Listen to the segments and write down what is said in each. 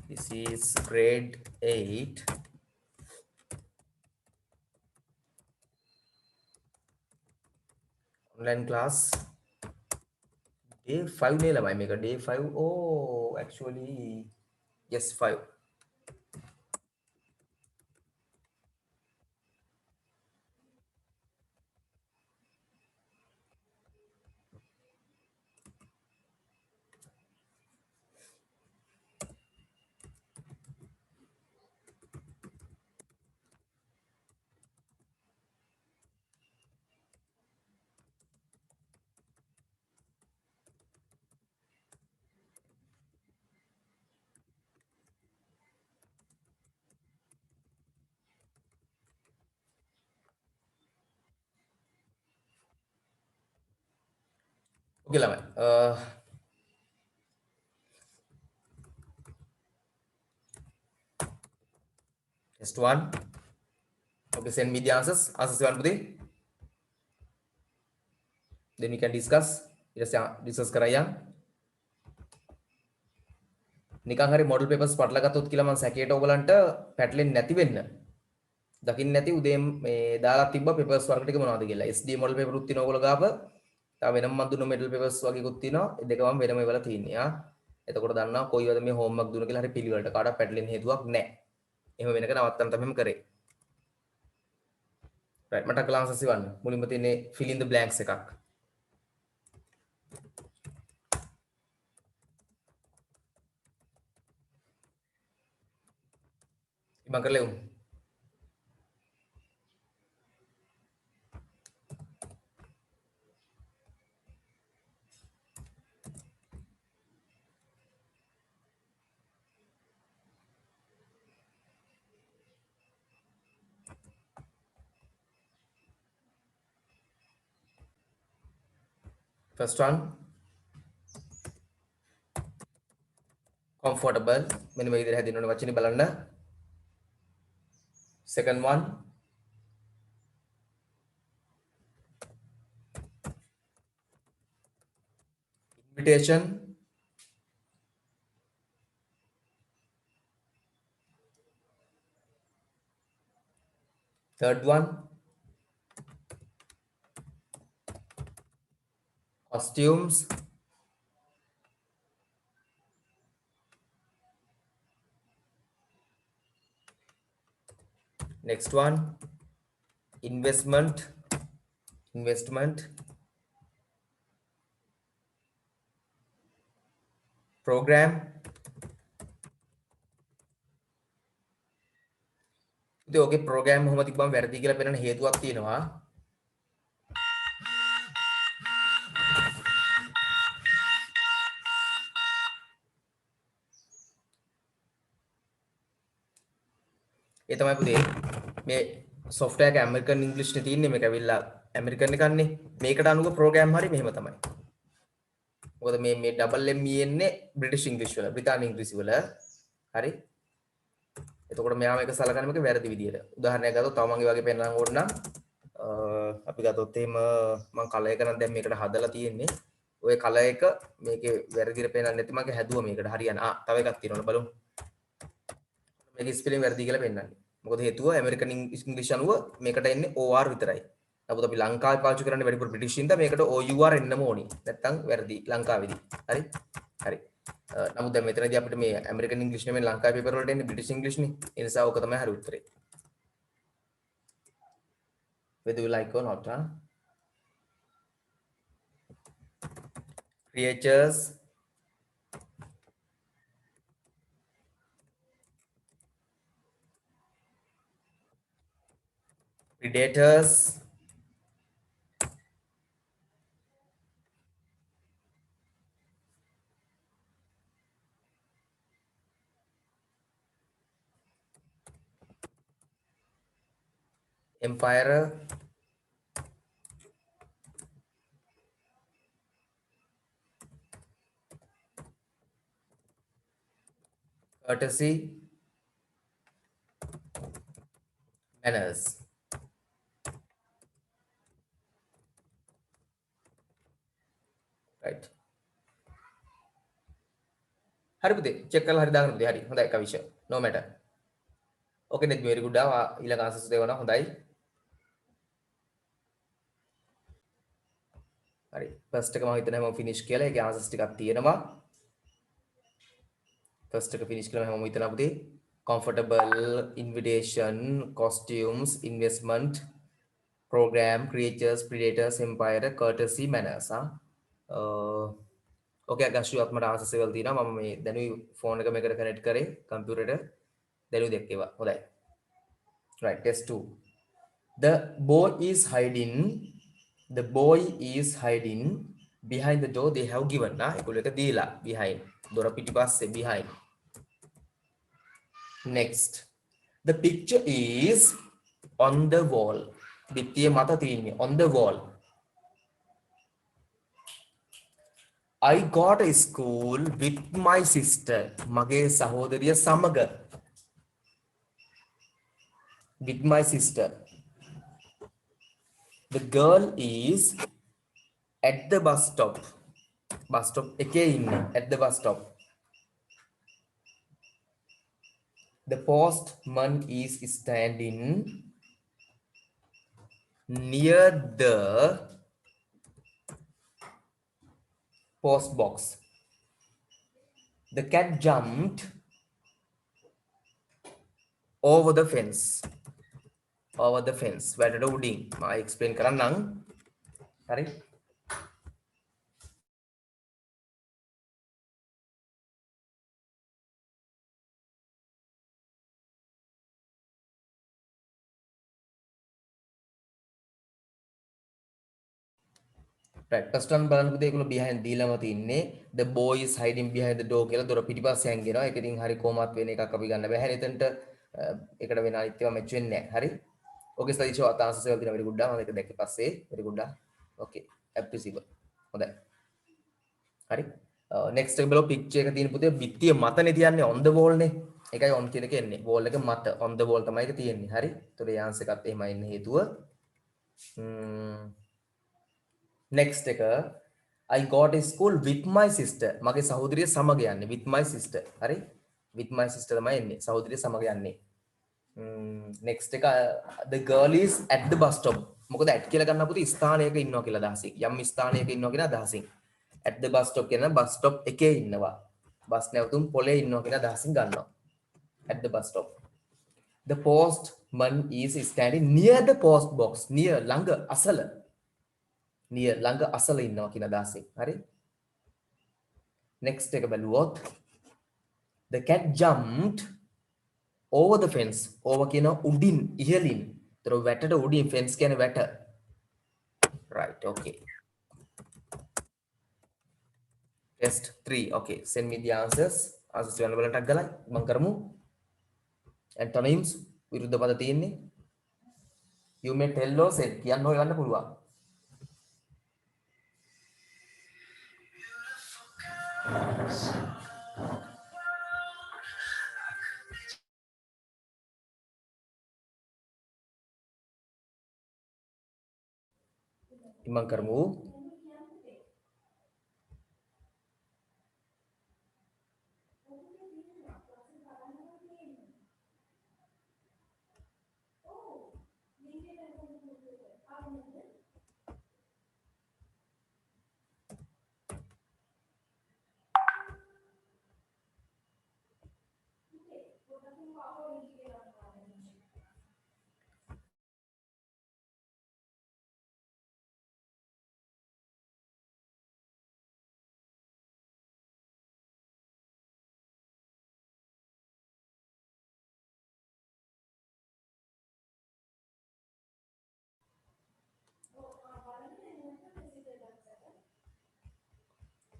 This is grade 8. Online class. Day 5 nila may mega day 5. Oh, actually, yes, 5. Okay lah, test 1. Okay, send me the answers. Answers 1 putih. Then we can discuss. Kita discuss කරayang. නිකන් හරි model papers පටල ගත්තොත් කියලා මම සැකේට ඔයගලන්ට පැටලෙන්නේ නැති වෙන්න. දකින්න නැති උදේ මේ දාලා තිබ්බ පේපර්ස් වර්ග ටික මොනවද කියලා. SD මොඩල් පේපරුත් තියෙනවා ඔයගොල්ලෝ ගාව. තව වෙනම මන් දුන්න මෙඩල් පේපර්ස් වගේකුත් තියෙනවා. ඒ දෙකම වෙනම ඒවල තියෙන්නේ. එතකොට දන්නවා කොයිවද මේ හෝම්වර්ක් දුන්න කියලා හරි පිළිවෙලට කාටවත් පැටලෙන්න හේතුවක් නැහැ. එහෙම වෙනක නවත්තන්න තමයි කරේ. right මට කළා ආන්සර්ස් ඉවන්න. මුලින්ම තියෙන්නේ fill in the blanks එකක්. ඉබන් කරලා එමු. First one, comfortable. මෙන්න මේ විදිහට හැදින්න ඕනේ වචනේ බලන්න. Second one, invitation. Third one, costumes. Next one, investment. Program. ඉතින් ඔගේ program කොහොම තිබ්බම වැරදි කියලා පෙන්නන හේතුවක් තියෙනවා. ඒ තමයි පුතේ මේ software එක American English නේ තියෙන්නේ මේක ඇවිල්ලා American එකන්නේ මේකට අනුව program හරි මෙහෙම තමයි. මොකද මේ double M එන්නේ British English වල බ්‍රිතාන්‍ය ඉංග්‍රීසි වල හරි. එතකොට මෙයා මේක සලකන්නේ මේක වැරදි විදියට. උදාහරණයක් ගත්තොත් තව මගේ වගේ පෙන්නන්න ඕන නම් අපි ගත්තොත් එහෙම මම කලර් එක නම් දැන් මේකට හදලා තියෙන්නේ. ඔය කලර් එක මේකේ වැරදිට පෙන්නන්නේ නැති මගේ හැදුවා මේකට හරියන. තව එකක් තියෙනවා බලමු. මේකේ ස්පෙලිං වැරදි කියලා පෙන්නන්නේ. මොකද හේතුව ඇමරිකන් ඉංග්‍රීසි අනුව මේකට එන්නේ OR විතරයි. නමුත් අපි ලංකාවේ පාවිච්චි කරන්නේ වැඩිපුර බ්‍රිටිෂ් ඉඳ මේකට OUR එන්නම ඕනි. නැත්තම් වැරදි ලංකාවේදී. හරි? හරි. නමුත් දැන් මෙතනදී අපිට මේ ඇමරිකන් ඉංග්‍රීසි නෙමෙයි ලංකාවේ පේපර් වලට එන්නේ බ්‍රිටිෂ් ඉංග්‍රීසි නේ. ඒ නිසා ඕක තමයි හරි උත්තරේ. Whether you like or not, huh? Creatures, predators, empire, courtesy, manners. Right. හරි පුතේ චෙක් කරලා හරි දාගන්න පුතේ හරි හොඳයි කවිෂ no matter okay net very good ඊළඟ ආන්සර්ස් දෙවනවා හොඳයි හරි ෆස්ට් එක මම හිතනවා මම ෆිනිෂ් කියලා ඒකේ ආන්සර්ස් ටිකක් තියෙනවා ෆස්ට් එක ෆිනිෂ් කළා මම හිතනවා පුතේ comfortable invitation costumes investment program creatures predators empire courtesy manners okay අගස්ටි මට ආන්සර්ස් එකවල තියෙනවා මම මේ දැනුයි ෆෝන් එක මේකට කනෙක්ට් කරේ කම්පියුටරේට දැනුයි දැක්කේවා හොඳයි right test 2 the boy is hiding behind the door they have given ඒගොල්ලෝ එක දීලා behind දොර පිටිපස්සේ behind next the picture is on the wall බිත්තිය මත තියෙන්නේ on the wall I got a school with my sister මගේ සහෝදරිය සමග with my sister the girl is at the bus stop එකේ ඉන්නේ at the bus stop the postman is standing near the post box the cat jumped over the fence වැටට උඩින් මම explain කරන්නම් හරි right first one බලන්න පුතේ ඒගොල්ලෝ behind දීලාම තින්නේ the boy is hiding behind the door කියලා දොර පිටිපස්සේ හැංගෙනවා ඒක ඉතින් හරි කොහොමවත් වෙන එකක් අපි ගන්න බෑ හරි එතනට ඒකට වෙන අනිත් ඒවා මැච් වෙන්නේ නැහැ හරි okay සතීෂ් වත් ආන්සර්ස් වල තියෙනවා very good මම ඒක දැක්කේ පස්සේ very good okay appreciable හොඳයි හරි next එක බලමු picture එක තියෙන පුතේ බිත්තිය මතනේ තියන්නේ on the wall නේ ඒකයි on කියන එක එන්නේ wall එක මත on the wall තමයි ඒක තියෙන්නේ හරි ඒතකොට ඒ ආන්සර් එකත් එහෙමයි ඉන්න හේතුව next එක I got a school with my sister මගේ සහෝදරිය සමග යන්නේ with my sister හරි with my sister තමයි එන්නේ සහෝදරිය සමග යන්නේ next එක the girl is at the bus stop මොකද at කියලා ගන්න පුතේ ස්ථානයක ඉන්නවා කියලා අදහසින් යම් ස්ථානයක ඉන්නවා කියන අදහසින් at the bus stop කියන bus stop එකේ ඉන්නවා බස් නැවතුම් පොලේ ඉන්නවා කියන අදහසින් ගන්නවා at the bus stop the postman is standing near the post box near ළඟ අසල near ළඟ අසල ඉන්නවා කියන අදහසින් හරි next එක බලුවොත් the cat jumped over the fence over කියන උඩින් ඉහළින් ඒතර වැටට උඩින් fence කියන්නේ වැට right okay test 3 okay send me the answers වෙන බලටක් ගලයි මම කරමු antonyms විරුද්ධ පද තියෙන්නේ you may tell or say කියන්න ඕන ගන්න පුළුවන් ඉමන් කරමු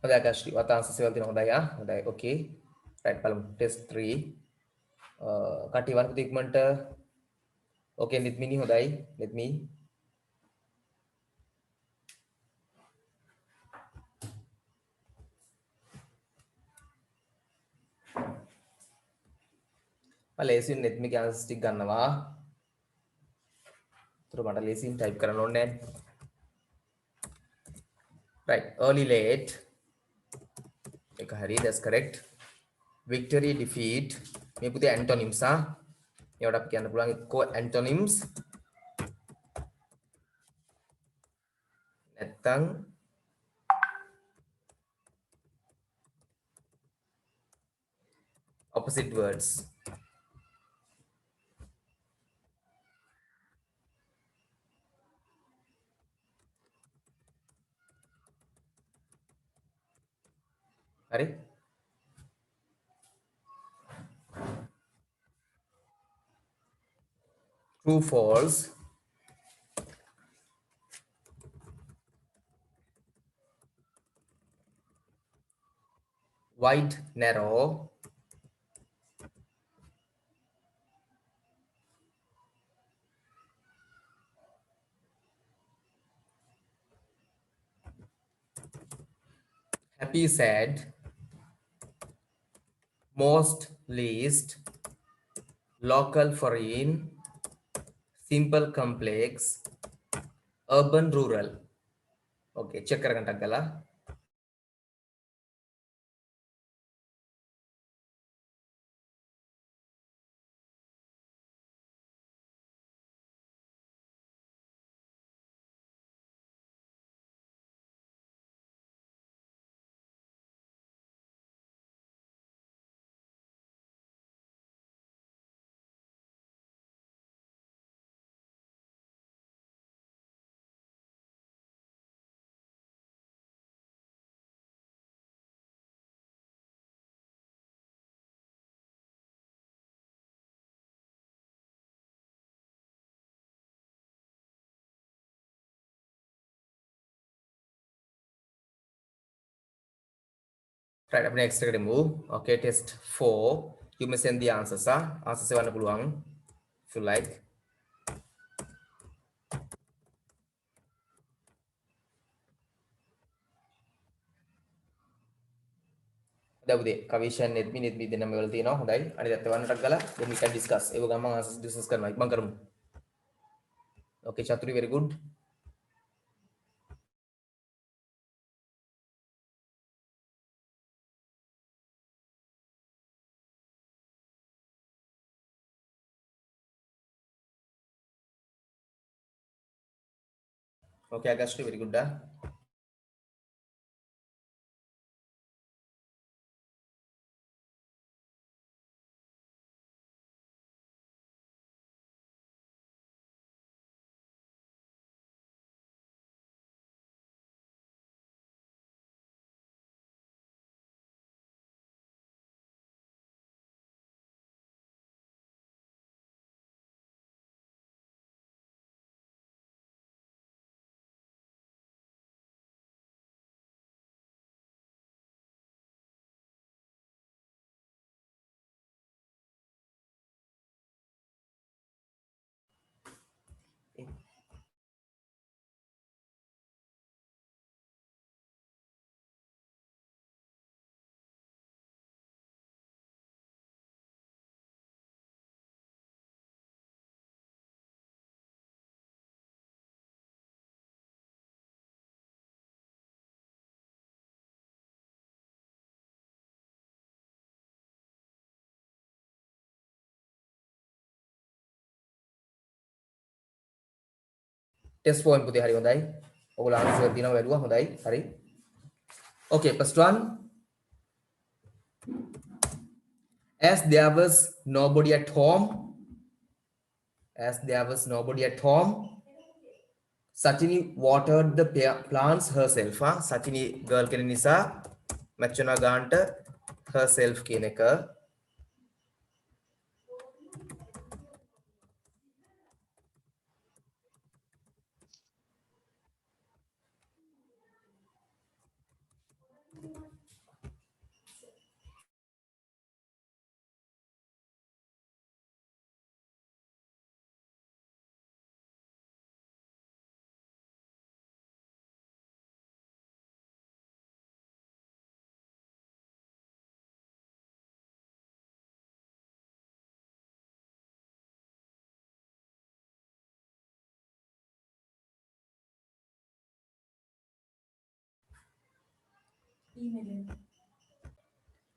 හොඳයි ආකාශී වත් ආන්සර්ස් වල තියෙන හොඳයි හොඳයි okay right බලමු test 3 කටි වන්පු ඉක්මනට okay let me හොඳයි let me ලේසියෙන් net me answers ටික ගන්නවා ඒතර මට ලේසියෙන් type කරන්න ඕනේ right early late එක හරි that's correct victory defeat මේ පුතේ antonyms ඒවට අපි කියන්න පුළුවන් එක්කෝ antonyms නැත්තම් opposite words හරි true false wide narrow happy sad most least local foreign simple complex urban rural okay check කරගන්න ටක් ගාලා right අපි next එකට move okay test 4 you may send the answers answers එවන්න පුළුවන් if you like දැන් උදේ කවිෂන් නෙත්මි දෙන්නම වල තියෙනවා හොඳයි අනිත් පැත්ත වන්නටක් ගාලා then we can discuss ඒක ගමන් answers discuss කරනවා ඉක්මන් කරමු okay චතුරි very good okay Agastri very good test 4 පුතේ හරි හොඳයි ඔයගොල්ලෝ answer දිනව වැළුවා හොඳයි හරි okay first one as there was nobody at home Sachini watered the plants herself Sachini girl කෙනෙක් නිසා match වෙනවා ගන්නට herself කියන එක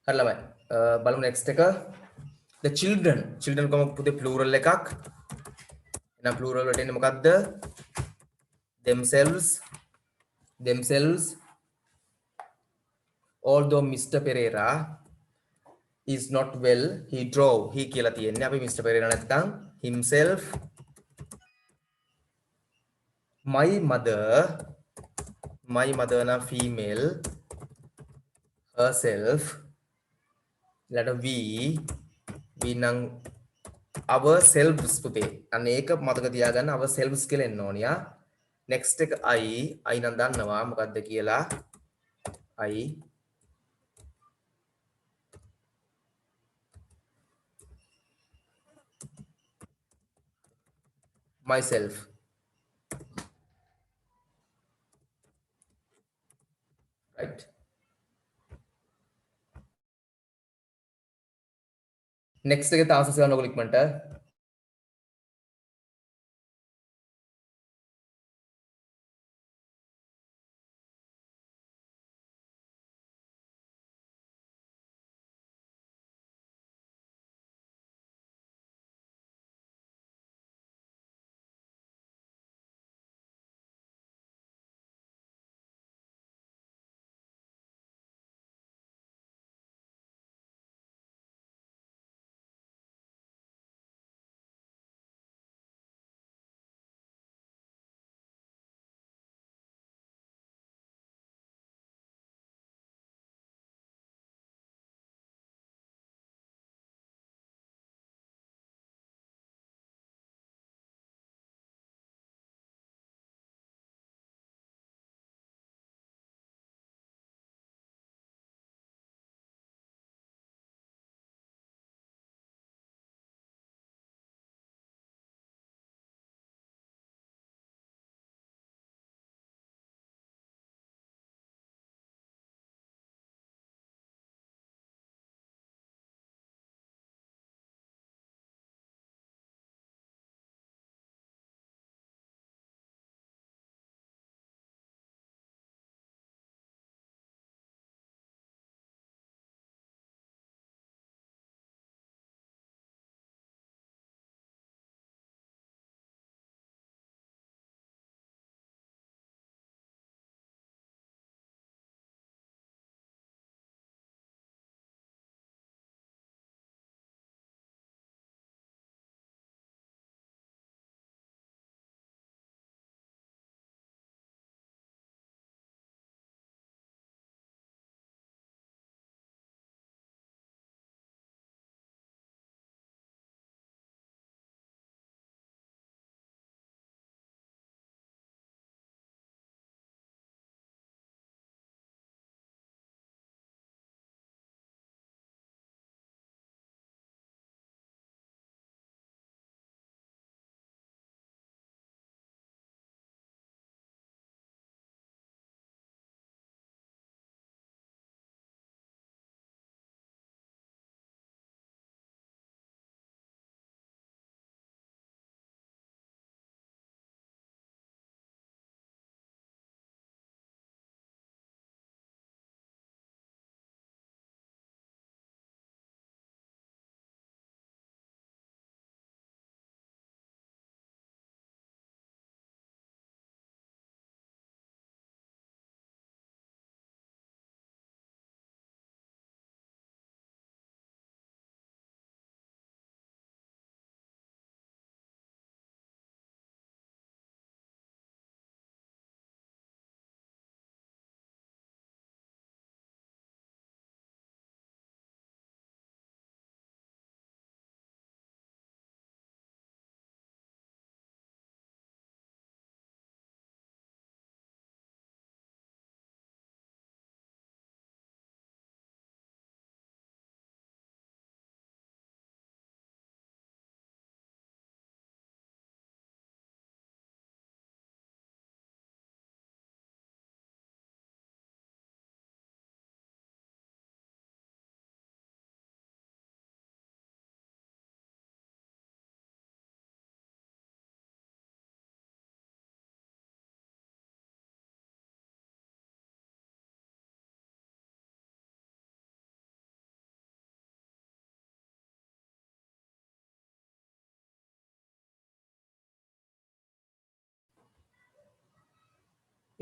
හරි ළමයි බලමු next එක. The children කොහොම පුතේ plural එකක්. එහෙනම් plural වලට එන්නේ මොකක්ද? themselves. Although Mr. Pereira is not well, he drove. He කියලා තියෙන්නේ. අපි Mr. Pereira නැත්තම් himself. My mother na female, herself. Letter we නම් ourselves පුතේ. අන්න ඒක මතක තියාගන්න ourselves කියලා එන්න ඕනියා. next එක I නම් දන්නවා මොකක්ද කියලා. I myself. Right. next එක තාසස් ගන්න ඕගොල්ලෝ ඉක්මනට.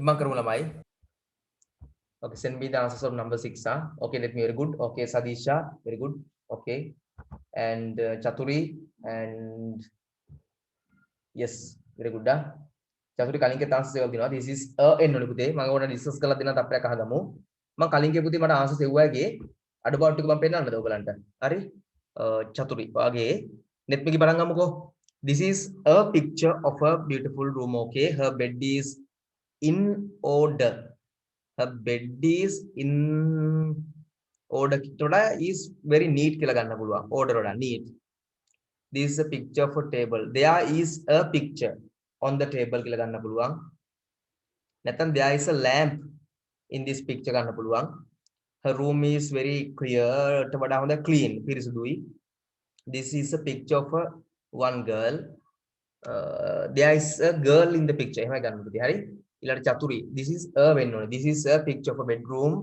ඉමන් කරමු ළමයි. Okay, send me the answers of number 6. Okay, let me, very good. Okay, Sadisha, very good. Okay, and Chaturi, and yes, very good. Chaturi කලින් के answers ඒවල් දෙනවා. This is a එන්න ඕනේ පුතේ. මම ඕන ඩිස්කස් කරලා දෙන්න තප්පරයක් අහගමු. මම කලින් के පුතේ මට answers එව්වාගේ අඩුපාඩු ටික මම පෙන්නන්නද ඔයගලන්ට. හරි? Chaturi වාගේ net එකේ බලන් ගමුකෝ. This is a picture of a beautiful room. Okay, her bed is in order. Her bed is in order. Toda is very neat කියලා ගන්න පුළුවන්. Order වල neat. This is a picture of a table. There is a picture on the table කියලා ගන්න පුළුවන්. නැත්නම් there is a lamp in this picture ගන්න පුළුවන්. Her room is very clear. ට වඩා හොඳ clean. පිරිසුදුයි. This is a picture of a one girl. There is a girl in the picture. එහෙමයි ගන්න පුතේ. හරි? ඊළඟ චතුරි. This is a වෙන්න ඕනේ. This is a picture of a bedroom.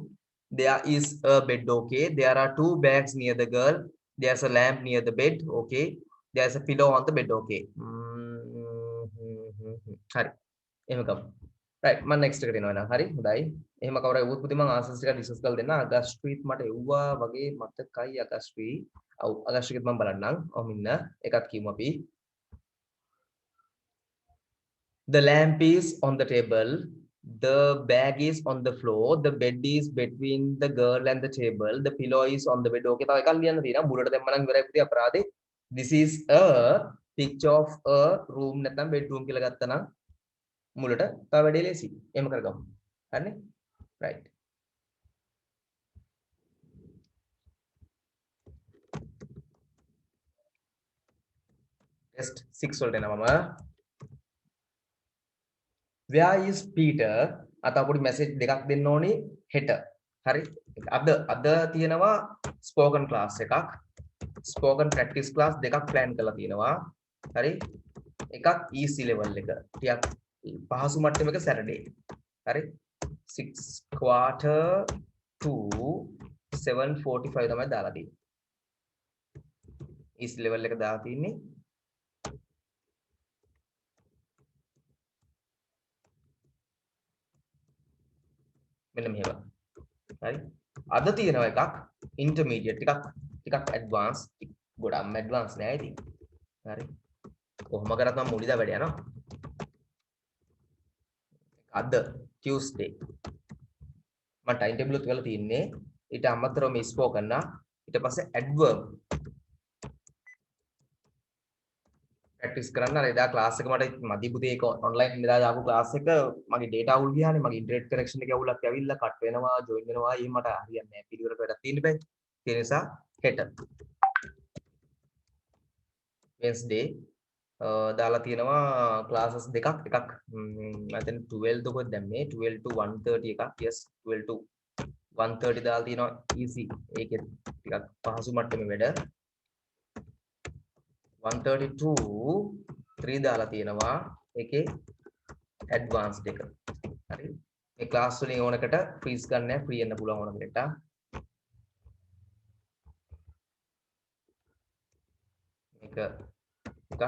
There is a bed. Okay. There are two bags near the girl. There's a lamp near the bed. Okay. There's a pillow on the bed. Okay. හරි. එහෙම ගමු. right. මම next එකට එනවා නේද? හරි. හොඳයි. එහෙම කවුරු වුත් පුතේ මම answers ටික ඩිස්කස් කරලා දෙන්න. අගස්ට්‍රීත් මට එව්වා වගේ මතකයි අගස්ට්‍රී. ඔව් අගස්ට්‍රීත් මම බලන්නම්. ඔහොම ඉන්න. එකක් කියමු අපි. The lamp is on the table. The bag is on the floor. The bed is between the girl and the table. The pillow is on the bed. Okay, තව එකක් ලියන්න තියෙනවා. මුලට දැම්ම නම් ඉවරයි පුතේ අපරාධේ. This is a picture of a room නැත්නම් bedroom කියලා ගත්තා නම් මුලට තව වැඩේ ලේසි. එහෙම කරගමු. හරිනේ? right. test 6 වලට එනවා මම. Where is Peter? අත අපුඩි මැසේජ් දෙකක් දෙන්න ඕනි හෙට. හරි? අද තියෙනවා ස්පෝකන් ක්ලාස් එකක්. ස්පෝකන් ප්‍රැක්ටිස් ක්ලාස් දෙකක් ප්ලෑන් කරලා තියෙනවා. හරි? එකක් easy level එක. ටිකක් පහසු මට්ටමක Saturday. හරි? 6:45 තමයි දාලා තියෙන්නේ. easy level එක දාලා තියෙන්නේ. මෙන්න මෙහෙම. හරි? අද තියෙනවා එකක් intermediate ටිකක් advance ගොඩක්ම advance නෑ ඉතින්. හරි? කොහොම කරත් මම මුලින්දා වැඩ යනවා. අද Tuesday. මම time table එක කරලා තින්නේ ඊට අමතරව මේ spoken නා ඊට පස්සේ adverb practice කරන්න. අර එදා class එක මට මදි පුතේ ඒක online ඉඳලා දාපු class එක මගේ data අවුල් ගියානේ. මගේ internet connection එක අවුලක් ඇවිල්ලා cut වෙනවා join වෙනවා. ඒ මට හරියන්නේ නැහැ. පිළිවෙලට වැඩක් තියෙන්න බෑ. ඒ නිසා හෙට Wednesday දාලා තියෙනවා classes දෙකක්. එකක් මම දැන් 12 කොහෙද දැම්මේ 12 to 1:30 එකක්. yes 12 to 1:30 දාලා තියෙනවා easy. ඒකේ ටිකක් පහසු මට්ටමේ වැඩ. 1:30 to 3 දාලා තියෙනවා ඒකේ advanced එක. හරි? මේ class වලින් ඕනකට freeze ගන්න නැහැ. free වෙන්න පුළුවන් ඕනකට. මේක එකක්.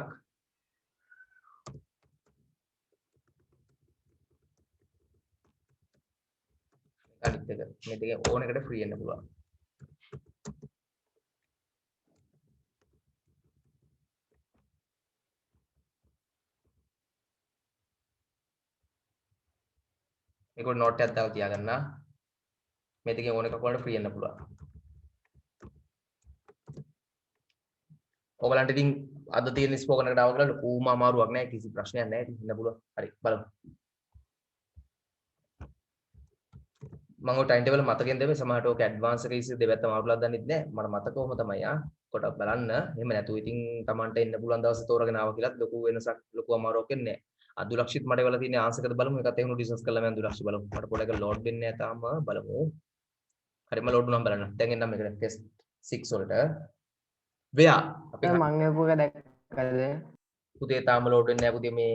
අනිත් එක මේ දෙක ඕනකට free වෙන්න පුළුවන්. මේක note එකක් දාලා තියාගන්න. මේ දෙකේ ඕන එකක් වලට free වෙන්න පුළුවන්. ඔයගලන්ට ඉතින් අද තියෙන ස්පෝකන් එකට ආව කියලා ලොකුම අමාරුවක් නැහැ. කිසි ප්‍රශ්නයක් නැහැ. ඉතින් ඉන්න පුළුවන්. හරි බලමු. මම ඔය ටයිම් ටේබල් මතකෙන් දෙමේ. සමහරට ඔක ඇඩ්වාන්ස් එකේ ඉස්සෙ දෙපැත්තම අරුලක් දන්නෙත් නැහැ. මට මතකවම තමයි කොට බලන්න. එහෙම නැතුව ඉතින් Tamanට එන්න පුළුවන් දවසේ තෝරගෙන ආවා කියලාත් ලොකු වෙනසක් ලොකු අමාරුවක් වෙන්නේ නැහැ. අදුලක්ෂිත් මට වෙලා තියෙන ආන්සර් එකද බලමු. ඒකත් එහෙම ඩිස්කස් කරලා මම අදුලක්ෂි බලමු. මට පොඩ්ඩක් ලෝඩ් වෙන්නේ නැහැ තාම. බලමු. හරි මම ලෝඩ් වුණාම බලන්න. දැන් එන්නම් මේකට ටෙස්ට් 6 වලට. වෙයා අපි මං එපු එක දැක්කද පුතේ තාම ලෝඩ් වෙන්නේ නැහැ පුතේ මේ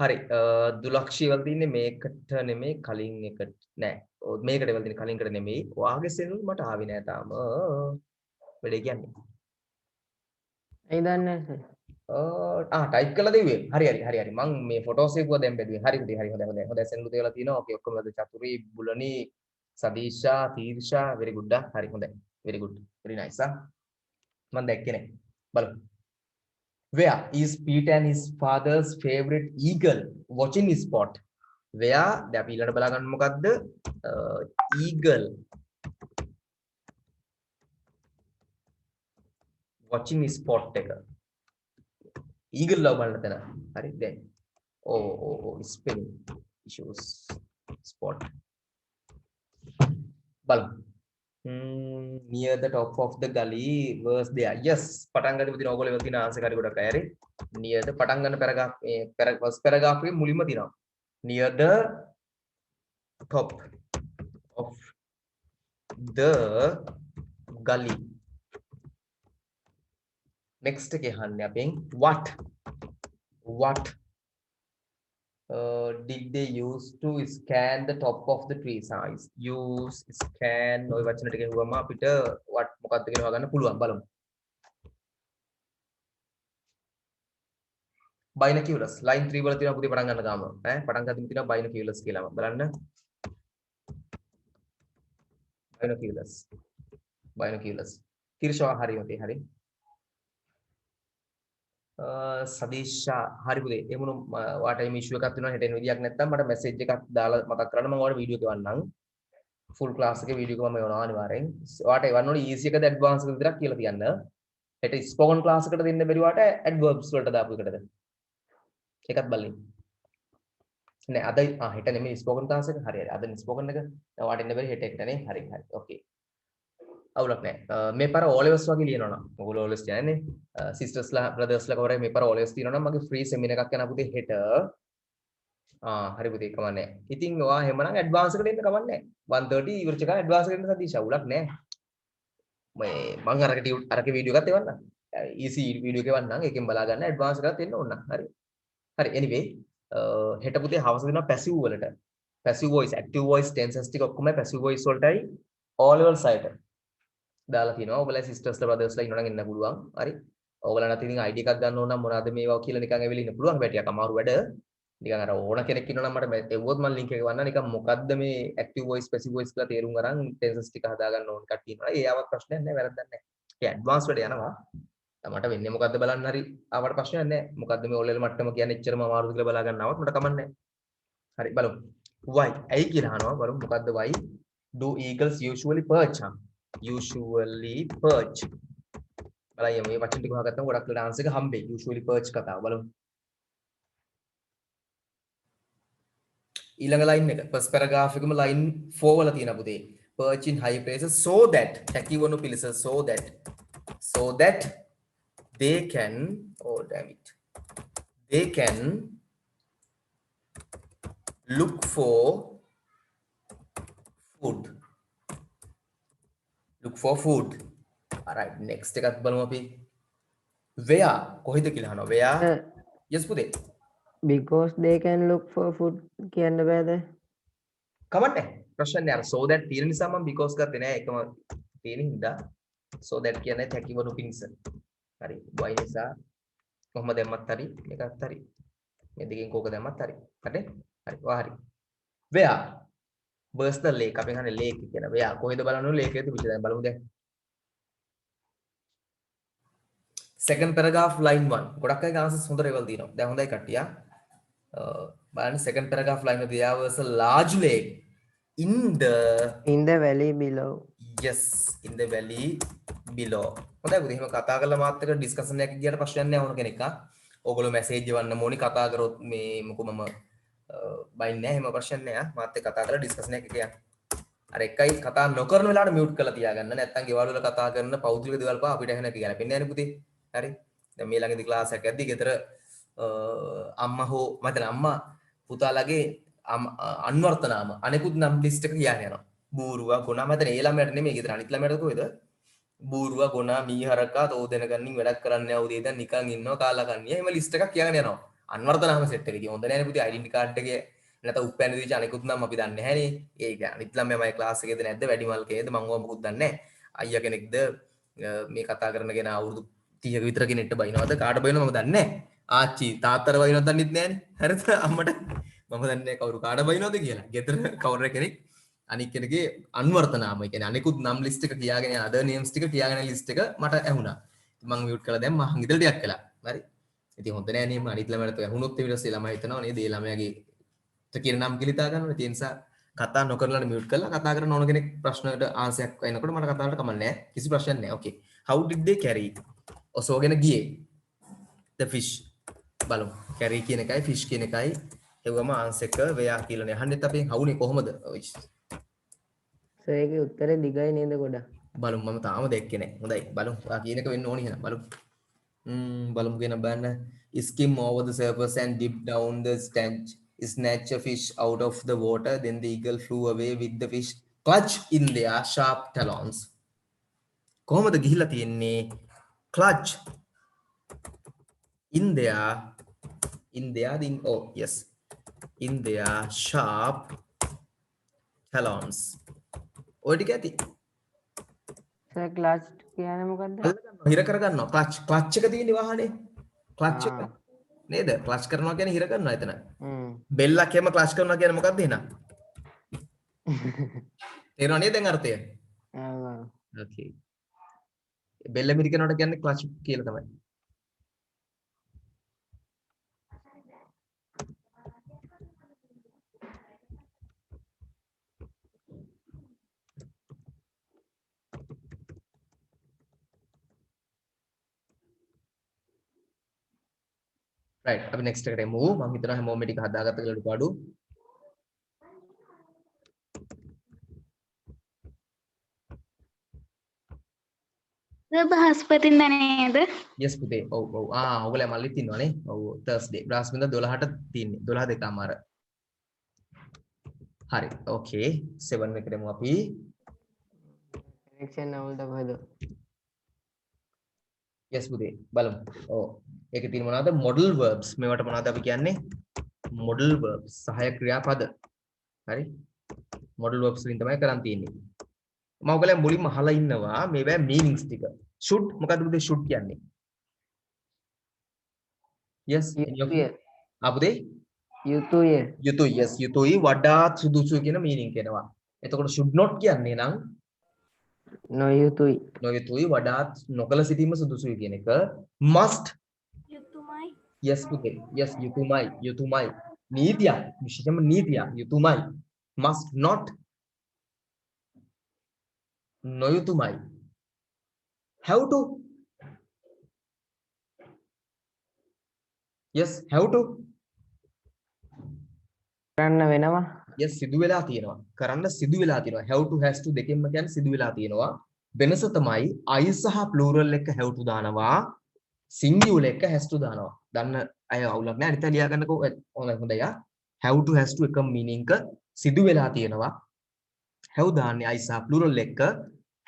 හරි දුලක්ෂී වල තින්නේ මේකට නෙමෙයි කලින් එකට නෑ මේකට වල තින්නේ කලින් එකට නෙමෙයි ඔයාගේ සෙල් මට ආවේ නෑ තාම වැඩේ කියන්නේ ඇයි දන්නේ නැහැ සර්. ටයිප් කරලා දෙව්වේ. හරි. මං මේ ෆොටෝස් එකකුව දැන් බැලුවේ. හරි පුතේ හරි හොඳයි. හොඳයි සෙන්ඩ් කරලා තිනවා. ඕකේ ඔක්කොම චතුරි බුලනි සදීෂා තීර්ෂා very good හරි හොඳයි. very good. very nice මං දැක්කේ නෑ. බලමු. Where is Peter and his father's favorite eagle watching spot? Where දැන් අපි ඊළඟට බලා ගන්න මොකද්ද? eagle watching spot එක. eagle ලව බලන්න තැන. හරි දැන්. spelling issues spot. බලමු. Near the top of the gully was there. Yes, පටන් ගන්න පුතින ඕගොල්ලෝ ඉවල තියෙන ආන්සර් කාරි ගොඩක් අය හරි. Near the පටන් ගන්න paragraph first paragraph එකේ මුලින්ම තියෙනවා. Near the top of the gully. Next එකේ අහන්නේ අපෙන් what did they use to scan the top of the trees? Use scan ඔය වචන ටික ගිහුවම අපිට what මොකක්ද කියලා හොයාගන්න පුළුවන් බලමු. binoculars line 3 වල තියෙනවා පුතේ පටන් ගන්න ගාම පටන් ගන්න තියෙනවා binoculars කියලාම බලන්න. binoculars තිරෂා හරි උතේ හරි. සදීෂා හරි පුතේ එමුණු ඔයාට මේ ඉෂුව එකක් තියෙනවා හෙට එන විදියක් නැත්නම් මට මැසේජ් එකක් දාලා මතක් කරන්න මම ඔයාලට වීඩියෝ එක එවන්නම් ෆුල් ක්ලාස් එකේ වීඩියෝ එක මම එවනවා අනිවාර්යෙන් ඔයාට එවන්න ඕනේ ඊසි එකද ඇඩ්වාන්ස් එකද විතරක් කියලා තියන්න හෙට ස්පෝකන් ක්ලාස් එකට දෙන්න බැරි වාට ඇඩ්වර්බ්ස් වලට දාපු එකටද ඒකත් බලන්න නෑ අද හෙට නෙමෙයි ස්පෝකන් ක්ලාස් එක හරි අද ස්පෝකන් එක ඔයාට එන්න බැරි හෙට එකට නේ හරි ඕකේ අවුලක් නෑ මේ පාර O levels වගේ ලියනවා නම් ඔයගොල්ලෝ O levels කියන්නේ සිස්ටර්ස්ලා බ්‍රදර්ස්ලා කවරේ මේ පාර O levels තියෙනවා නම් මගේ ෆ්‍රී සෙමිනාර් එකක් යනවා පුතේ හෙට හරි පුතේ කමන්නේ ඉතින් ඔයා එහෙමනම් ඇඩ්වාන්ස් එකට එන්න කමන්නේ 130 ඉවරච ගන්න ඇඩ්වාන්ස් එකට එන්න සදීෂ් අවුලක් නෑ මේ මම අරක වීඩියෝ එකත් එවන්නම් ඊසි වීඩියෝ එක එවන්නම් ඒකෙන් බලා ගන්න ඇඩ්වාන්ස් එකත් එන්න ඕන නම් හරි anyway හෙට පුතේ හවස දෙනවා පැසිව් වලට passive voice active voice tenses ටික ඔක්කොම පැසිව් වොයිස් වලටයි O levels site දාලා තිනවා ඔයගොල්ලෝ සිස්ටර්ස්ලා බ්‍රදර්ස්ලා ඉන්නවනම් එන්න පුළුවන් හරි ඔයගොල්ලන්ට ඉතින් ID එකක් ගන්න ඕන නම් මොනවද මේවා කියලා නිකන් ඇවිල්ලා ඉන්න පුළුවන් හැබැයි ටිකක් අමාරු වැඩ නිකන් අර ඕන කෙනෙක් ඉන්නවනම් මට එව්වොත් මම link එක වන්නා නිකන් මොකද්ද මේ active voice passive voice කියලා තේරුම් අරන් tenses ටික හදා ගන්න ඕන කට්ටිය ඉන්නවා ඒ ආවත් ප්‍රශ්නයක් නැහැ වැරද්දක් නැහැ ඒ ඇඩ්වාන්ස් වැඩ යනවා මට වෙන්නේ මොකද්ද බලන්න හරි ආවට ප්‍රශ්නයක් නැහැ මොකද්ද මේ ඔල්ලෙල මට්ටම කියන්නේ එච්චරම අමාරුද කියලා බලා ගන්නවත් මට කමන්නේ හරි බලමු why ඇයි කියලා අහනවා බලමු මොකද්ද why do eagles usually perch usually perch බලන්න මේ වචන ටික හොයාගත්තම ගොඩක් වෙලා ආන්සර් එක හම්බෙයි usually perch කතාව බලමු ඊළඟ ලයින් එක first paragraph එකම line 4 වල තියෙන පුතේ perch in high places so that හැකිවනු පිලිස so that they can look for food alright next එකත් බලමු අපි where කොහෙද කියලා අහනවා where yes පුතේ because they can look for food කියන්න බෑද කමන්නේ ප්‍රශ්න නෑ අර so that තියෙන නිසා මම because ගත්තේ නෑ එකම තියෙන හින්දා so that කියන්නේ හැකිවනු පිණිස හරි why නිසා කොහොම දැම්මත් හරි මේකත් හරි මේ දෙකෙන් කෝක දැම්මත් හරි හරි වා හරි where burst the lake අපෙන් අහන්නේ lake කියන where කොහෙද බලන්න ඕනේ lake එකේ තිබිච්ච දැන් බලමු දැන් second paragraph line 1 ගොඩක් අය ආන්සර්ස් හොඳ ලෙවල් දිනවා දැන් හොඳයි කට්ටිය බලන්න second paragraph line එක there was a large lake in the valley below yes in the valley below හොඳයි පුතේ එහෙම කතා කරලා මාත් එක්ක ඩිස්කෂන් එකක් ගියට ප්‍රශ්නයක් නෑ ඕන කෙනෙක් ඕගොල්ලෝ මැසේජ් එවන්න ඕනි කතා කරොත් මේ මොකෝ මම බයින්නේ නැහැ එහෙම ප්‍රශ්න නෑ මාත් එක්ක කතා කරලා ඩිස්කෂන් එකක් යන්න අර එකයි කතා නොකරන වෙලාවට මියුට් කරලා තියාගන්න නැත්නම් ගෙවල් වල කතා කරන පෞද්ගලික දේවල් පහ අපිට ඇහෙන එක ගැලපෙන්නේ නැහැ නේ පුතේ හරි දැන් මේ ළඟදී ක්ලාස් එකක් යද්දි ගෙදර අම්මා හෝ මතන අම්මා පුතාලගේ අන්වර්ථ නාම අනෙකුත් නම් ලිස්ට් එක කියන්න යනවා බූරුවා ගොනා මතන ඒ ළමයට නෙමෙයි ගෙදර අනිත් ළමයට කොහෙද බූරුවා ගොනා මීහරකා තෝදෙන ගන්නින් වැඩක් කරන්නේ නැවුද දැන් නිකන් ඉන්නවා කාලා කන්නේ එහෙම ලිස්ට් එකක් කියන්න යනවා අන්වර්ථ නාම සෙට් එකේ හොඳ නැහැ නේ පුතේ ඩෙන්ටි කාඩ් එකේ නැත්නම් උපැන්න දීච්ච අනිකුත් නම් අපි දන්නේ නැහැ නේ ඒක අනිත් ළමයා මගේ ක්ලාස් එකේද නැද්ද වැඩිමල් කේද මම ඕවා මොකුත් දන්නේ නැහැ අයියා කෙනෙක්ද මේ කතා කරනගෙන අවුරුදු 30ක විතර කෙනෙක්ට බයිනවද කාට බයිනවද මම දන්නේ නැහැ. ආච්චි තාත්තට බයිනවද දන්නෙත් නැහැනේ. හරිද? අම්මට මම දන්නේ නැහැ කවුරු කාට බයිනවද කියලා. ගෙදර කවුරු කෙනෙක් අනික් කෙනෙක්ගේ අන්වර්ථ නාම. ඒ කියන්නේ අනිකුත් නම් ලිස්ට් එක කියාගෙන අදර් නේම්ස් ටික කියාගෙන ලිස්ට් එක මට ඇහුණා. මම මියුට් කරලා දැන් මං ඉදලා ටිකක් කළා. හරි. ඉතින් හොඳ නෑ නේ අනිත් ළමයට ඇහුනොත් ඊට පස්සේ ළමයි හිතනවා නේද ඒ ළමයාගේ කියන නම් කිලිතා ගන්නවා. ඒ නිසා කතා නොකරලා මියුට් කරලා කතා කරන ඕන කෙනෙක් ප්‍රශ්නකට ආන්සරයක් එනකොට මට කතා කරන්න කමක් නැහැ. කිසි ප්‍රශ්නයක් නැහැ. ඕකේ. How did they carry? ඔසෝගෙන ගියේ. The fish. බලමු. carry කියන එකයි fish කියන එකයි එවම ආන්සර් එක වෙයා කියලානේ අහන්නෙත් අපෙන් හවුනේ කොහොමද? සර් ඒකේ උත්තරේ දිගයි නේද ගොඩක්? බලමු මම තාම දැක්කේ නැහැ. හොඳයි. බලමු. ඔයා කියන එක වෙන්න ඕනේ එහෙනම්. බලමු. බලමු කියන බලන්න. Skim over the surface and dip down the snatch a fish out of the water. Then the eagle flew away with the fish clutch in their sharp talons. කොහොමද ගිහිලා තියෙන්නේ? Clutch in their sharp talons. ඔය ටික ඇති. Sir clutch කියන්නේ මොකද්ද? හිර කරගන්නවා. ක්ලච් එක තියෙන්නේ වාහනේ. ක්ලච් එක නේද? ක්ලච් කරනවා කියන්නේ හිර කරනවා එතන. බෙල්ලක් එහෙම ක්ලච් කරනවා කියන්නේ මොකක්ද එහෙනම්? තේරෙනව නේද දැන් අර්ථය? ඕකේ. බෙල්ල මිරිකනවට කියන්නේ ක්ලච් කියලා තමයි. right අපි next එකට එමු මම හිතනවා හැමෝම මේ ටික හදාගත්ත කියලා අඩුපාඩු බ්‍රහස්පතින්ද නේද yes පුතේ ඔව් ඔයගොල්ලෝ මල්ලිත් ඉන්නවනේ ඔව් Thursday බ්‍රහස්පතින්ද 12ට තියෙන්නේ 12 දෙකමාර හරි okay 7 එකට එමු අපි correction අවුල්ද කොහෙද yes පුතේ බලමු ඔව් ඒකේ තියෙන මොනවද modal verbs මේවට මොනවද අපි කියන්නේ modal verbs සහාය ක්‍රියාපද හරි modal verbs වලින් තමයි කරන් තියෙන්නේ මම ඔයගලෙන් මුලින්ම අහලා ඉන්නවා මේවා meanings ටික should මොකද්ද පුතේ should කියන්නේ yes අපුතේ යුතුය yes යුතුයි වඩාත් සුදුසු කියන meaning එනවා එතකොට should not කියන්නේ නම් නොයුතුයි වඩාත් නොකල සිටීම සුදුසුයි කියන එක must යුතුයමයි yes පුතේ yes යුතුයමයි නීතියක් විශේෂම නීතියක් යුතුයමයි must not නොයුතුයමයි have to yes have to කරන්න වෙනවා yes සිදු වෙලා තියෙනවා have to has to දෙකෙන්ම කියන්නේ සිදු වෙලා තියෙනවා වෙනස තමයි I සහ plural එක have to දානවා singular එක has to දානවා දන්න අය අවුලක් නැහැ අනිත් ලියා ගන්නකෝ හොඳයි have to has to එකම meaning එක සිදු වෙලා තියෙනවා have දාන්නේ I සහ plural එක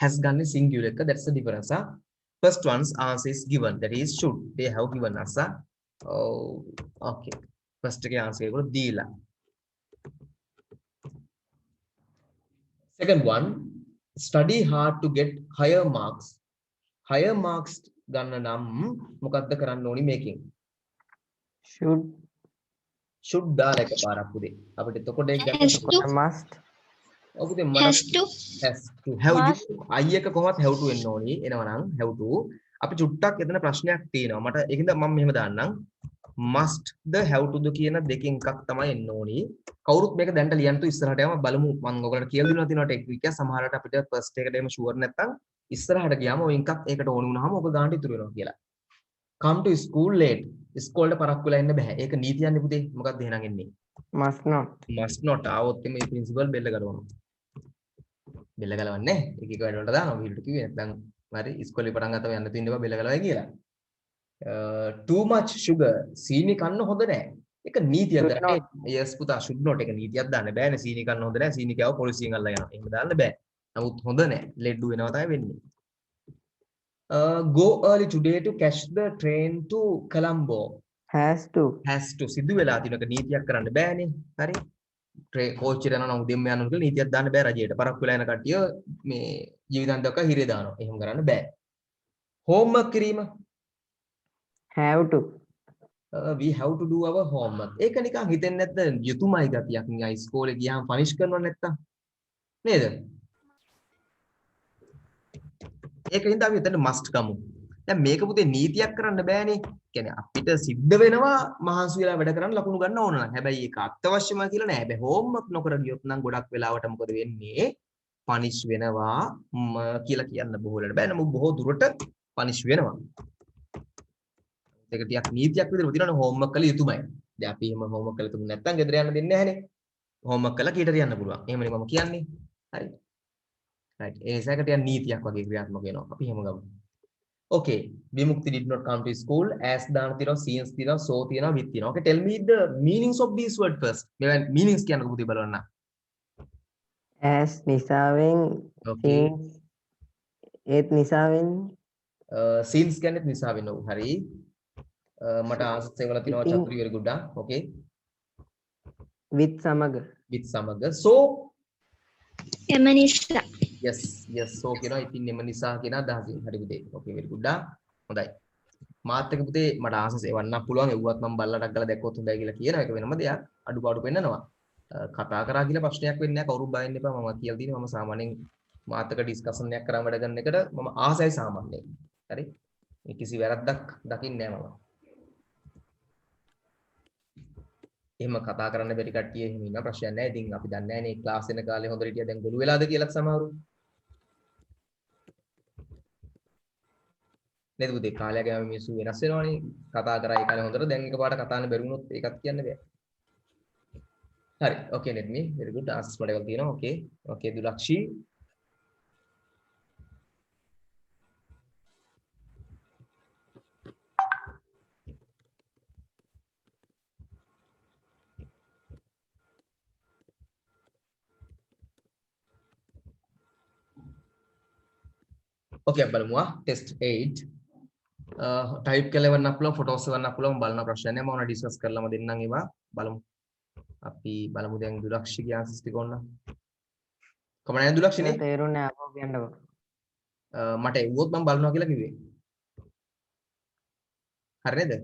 has ගන්නේ singular එක that's the difference first one's answer is given that is should they have given us okay first එකේ answer එක දීලා second one study hard to get higher marks ගන්න නම් මොකද්ද කරන්න ඕනි මේකෙන් should දාලා එකපාරක් පුතේ අපිට එතකොට ඒක ගන්න must ඔබේ has to have I එක කොහොමද have to වෙන්න ඕනි එනවනම් have to අපි චුට්ටක් එතන ප්‍රශ්නයක් තියෙනවා මට ඒකින්ද මම මෙහෙම දාන්නම් must the have to ද කියන දෙකෙන් එකක් තමයි එන්න ඕනි කවුරුත් මේක දැන්ට ලියන්න තු ඉස්සරහට යම බලමු මම ඔයගලට කියලා දෙනවා තියෙනවා ටෙක්නික් එක සමහරවිට අපිට ෆස්ට් එකට එම ෂුවර් නැත්තම් ඉස්සරහට ගියාම ඔය එකක් ඒකට ඕන වුණාම ඔබ ගානට ඉතුරු වෙනවා කියලා come to school late ඉස්කෝලේට පරක් වෙලා ඉන්න බෑ ඒක නීතියන්නේ පුතේ මොකක්ද එහෙනම් එන්නේ must not ආවොත් මේ ප්‍රින්සිපල් බෙල්ල ගලවනවා බෙල්ල ගලවන්නේ එක එක වැඩ වලට දානවා වීඩියෝ කිව්වේ නැත්නම් හරි ඉස්කෝලේ පටන් ගත්තම යන්න තියෙනවා බෙල්ල ගලවයි කියලා too much sugar සීනි කන්න හොඳ නෑ ඒක නීතියක්ද yes පුතා should not ඒක නීතියක් දාන්න බෑනේ සීනි කන්න හොඳ නෑ සීනි කෑව පොලිසියෙන් අල්ලලා යනවා එහෙම දාන්න බෑ නමුත් හොඳ නෑ ලෙඩ්ඩු වෙනවා තමයි වෙන්නේ go early today to catch the train to Colombo has to සිදු වෙලා තියෙනක නීතියක් කරන්න බෑනේ හරි කෝච්චියට යනවා නම් උදෙන්ම යනවා කියලා නීතියක් දාන්න බෑ රජයට පරක් වෙලා යන කට්ටිය මේ ජීවිතාන්තක හිරේ දානවා එහෙම කරන්න බෑ homework කිරීම have to. We have to do our homework. ඒක නිකන් හිතෙන්නේ නැද්ද යුතුයමයි ගතියක් නිකන් ඉස්කෝලේ ගියාම පනිෂ් කරනවා නැත්තම් නේද? ඒකින්ද අපි හිතන්නේ must ගමු. දැන් මේක පුතේ නීතියක් කරන්න බෑනේ. කියන්නේ අපිට සිද්ධ වෙනවා මහන්සි වෙලා වැඩ කරන්න ලකුණු ගන්න ඕන නම්. හැබැයි ඒක අත්‍යවශ්‍යමයි කියලා නෑ. හැබැයි හෝම්වර්ක් නොකර ගියොත් නම් ගොඩක් වෙලාවට මොකද වෙන්නේ? පනිෂ් වෙනවා කියලා කියන්න බොහෝ වෙලාවට බෑ. නමුත් බොහෝ දුරට පනිෂ් වෙනවා. ඒක ටිකක් නීතියක් විදිහට තියෙනවනේ හෝම්වර්ක් කළ යුතුමයි. දැන් අපි එහෙම හෝම්වර්ක් කළ තුමු නැත්නම් ගෙදර යන්න දෙන්නේ නැහනේ. හෝම්වර්ක් කළා කීයට යන්න පුළුවන්. එහෙමනේ මම කියන්නේ. හරි. right. ඒ නිසා ඒක ටිකක් නීතියක් වගේ ක්‍රියාත්මක වෙනවා. අපි එහෙම ගමු. Okay. Vimukti did not come to school as දාන තියෙනවා, since තියෙනවා, so තියෙනවා, with තියෙනවා. Okay. Tell me the meanings of these words first. මේ meanings කියන්නකො පුතේ බලන්න. as නිසාවෙන් Okay. since ඒත් නිසාවෙන් Since කියන්නේ නිසා වෙනව. හරි. මට ආන්සර්ස් එකවල තියෙනවා ඉතින්- චතුරි very good. Okay. with සමග with සමග. So එම නිසා. yes so කියනවා ඉතින් එම නිසා කියන අදහසින් හරි පුතේ okay very good හොඳයි මාත් එක පුතේ මට ආසස් එවන්න පුළුවන් එව්වත් මම බල්ලටක් ගාලා දැක්කොත් හොඳයි කියලා කියනවා ඒක වෙනම දෙයක් අඩුපාඩු පෙන්නනවා කතා කරා කියලා ප්‍රශ්නයක් වෙන්නේ නැහැ කවුරුත් බයින්න එපා මම කියලා දිනේ මම සාමාන්‍යයෙන් මාත් එක ඩිස්කෂන් එකක් කරන් වැඩ කරන එකට මම ආසයි සාමාන්‍යයෙන් හරි මේ කිසි වැරද්දක් දකින්නේ නැහැ මම එහෙම කතා කරන්න බැරි කට්ටිය එහෙම ඉන්න ප්‍රශ්නයක් නැහැ ඉතින් අපි දන්නේ නැහැ නේ ක්ලාස් වෙන කාලේ හොඳට හිටියා දැන් ගොළු වෙලාද කියලාත් සමහරු නේද පුතේ කාලයක් ගාම මිනිස්සු වෙනස් වෙනවනේ කතා කරා ඒ කාලේ හොඳට දැන් එකපාරට කතා කරන්න බැරි වුණොත් ඒකත් කියන්න බෑ හරි okay let me very good answers මට ඒවල් තියෙනවා okay දුලක්ෂි okay බලමු test 8 type කරලා එවන්න පුළුවන් photos එවන්න පුළුවන් බලන ප්‍රශ්න නැහැ මම ඩිස්කස් කරලාම දෙන්නම් ඒවා බලමු අපි බලමු දැන් දුලක්ෂිගේ answers ටික ඕන්න කොහමද නේද දුලක්ෂිනේ තේරුන්නේ අපෝ කියන්නකො මට එව්වොත් මම බලනවා කියලා කිව්වේ හරි නේද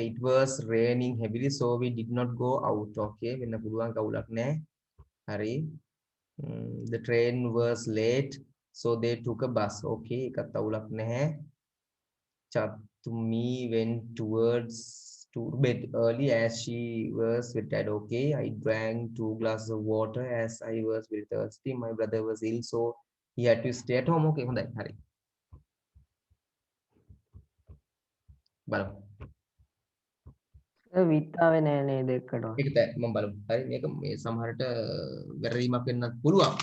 it was raining heavily so we did not go out okay වෙන්න පුළුවන් කවුලක් නැහැ හරි the train was late so they took a bus okay එකත් අවුලක් නැහැ Chatumi went to bed early as she was very tired okay I drank 2 glasses of water as I was very thirsty my brother was ill so he had to stay at home okay හොඳයි හරි බලමු විත්තාවේ නෑ නේද එක්කටවත් ඒක මම බලමු හරි මේක මේ සමහරට වැරදීමක් වෙන්නත් පුළුවන්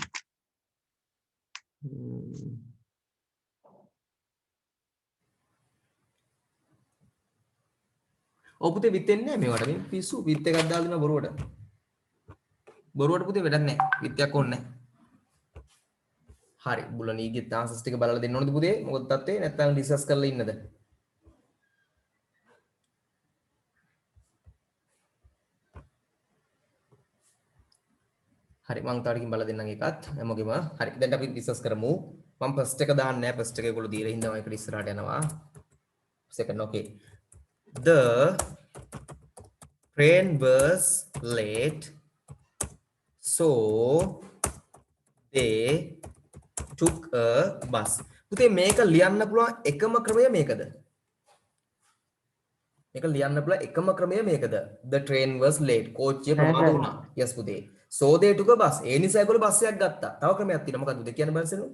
ඔව් පුතේ විත් එන්නේ නැහැ මේවට මේ පිස්සු විත් එකක් දාලා දෙනවා බොරුවට පුතේ වැඩක් නැහැ විත්යක් ඕනේ නැහැ හරි බුලනීගේ ආන්සර්ස් ටික බලලා දෙන්න ඕනද පුතේ මොකද තත්ත්වේ නැත්නම් ඩිස්කස් කරලා ඉන්නද හරි මම තාඩකින් බලලා දෙන්නම් ඒකත් හැමෝගෙම හරි දැන් අපි ඩිස්කස් කරමු මම ෆස්ට් එක දාන්නේ නැහැ ෆස්ට් එක ඒගොල්ලෝ දීලා හින්දා මම ඒකට ඉස්සරහට යනවා second okay the train was late so they took a bus පුතේ මේක ලියන්න පුළුවන් එකම ක්‍රමය මේකද මේක ලියන්න පුළුවන් එකම ක්‍රමය මේකද the train was late කෝච්චිය ප්‍රමාද වුණා yes පුතේ so they took a bus ඒ නිසා ඒගොල්ලෝ බස් එකක් ගත්තා තව ක්‍රමයක් තියෙනවා මොකක්ද පුතේ කියන්න බැරිසෙනු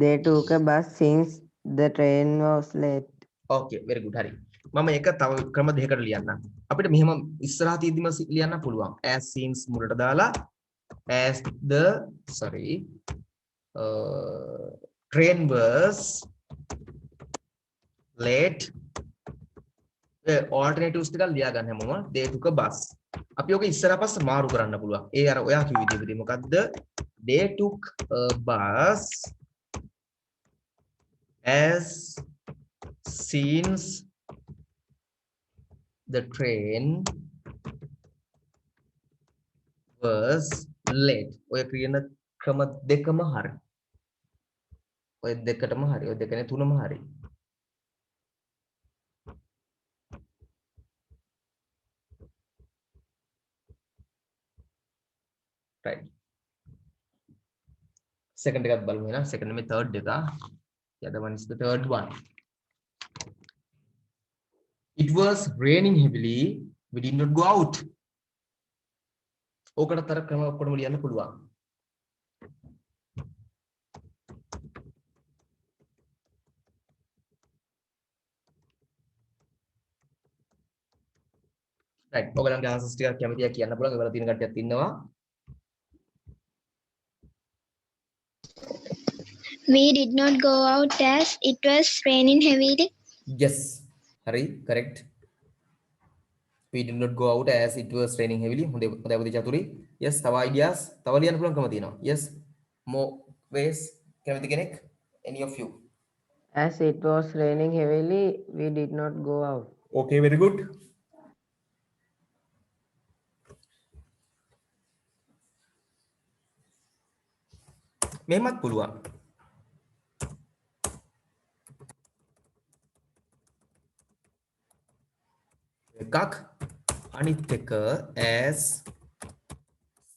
they took a bus since the train was late okay very good හරි මම ඒක තව ක්‍රම දෙකකට ලියන්නම් අපිට මෙහෙම ඉස්සරහා තියෙද්දිම ලියන්න පුළුවන් as since මුලට දාලා as the train was late alternatives ටික ලියා ගන්න හැමෝම they took a bus අපි ඔක ඉස්සරහා පස්ස මාරු කරන්න පුළුවන් ඒ අර ඔයා කිව්ව විදිහට මොකද්ද they took a bus as since the train was late ඔය කියන ක්‍රම දෙකම හරි ඔය දෙකටම හරි. ඔය දෙකනේ තුනම හරි. right. second එකත් බලමු එහෙනම්. second මේ third එක. the other one is the third one. It was raining heavily. We did not go out. ඕකට තර ක්‍රම ඔක්කොම ලියන්න පුළුවන්. right. ඔයගලන්ගේ answers ටිකක් කැමතියි කියන්න පුළුවන්. ඔයගලලා තියෙන කට්ටියක් ඉන්නවා. We did not go out as it was raining heavily. yes. හරි. correct. We did not go out as it was raining heavily. හොඳයි හොඳයි චතුරි. yes. තව ideas. තව ලියන්න පුළුවන්කම තියෙනවා. yes. more ways. කැමති කෙනෙක්? any of you? As it was raining heavily, we did not go out. okay, very good. මෙහෙමත් පුළුවන්. එකක් අනිත් එක as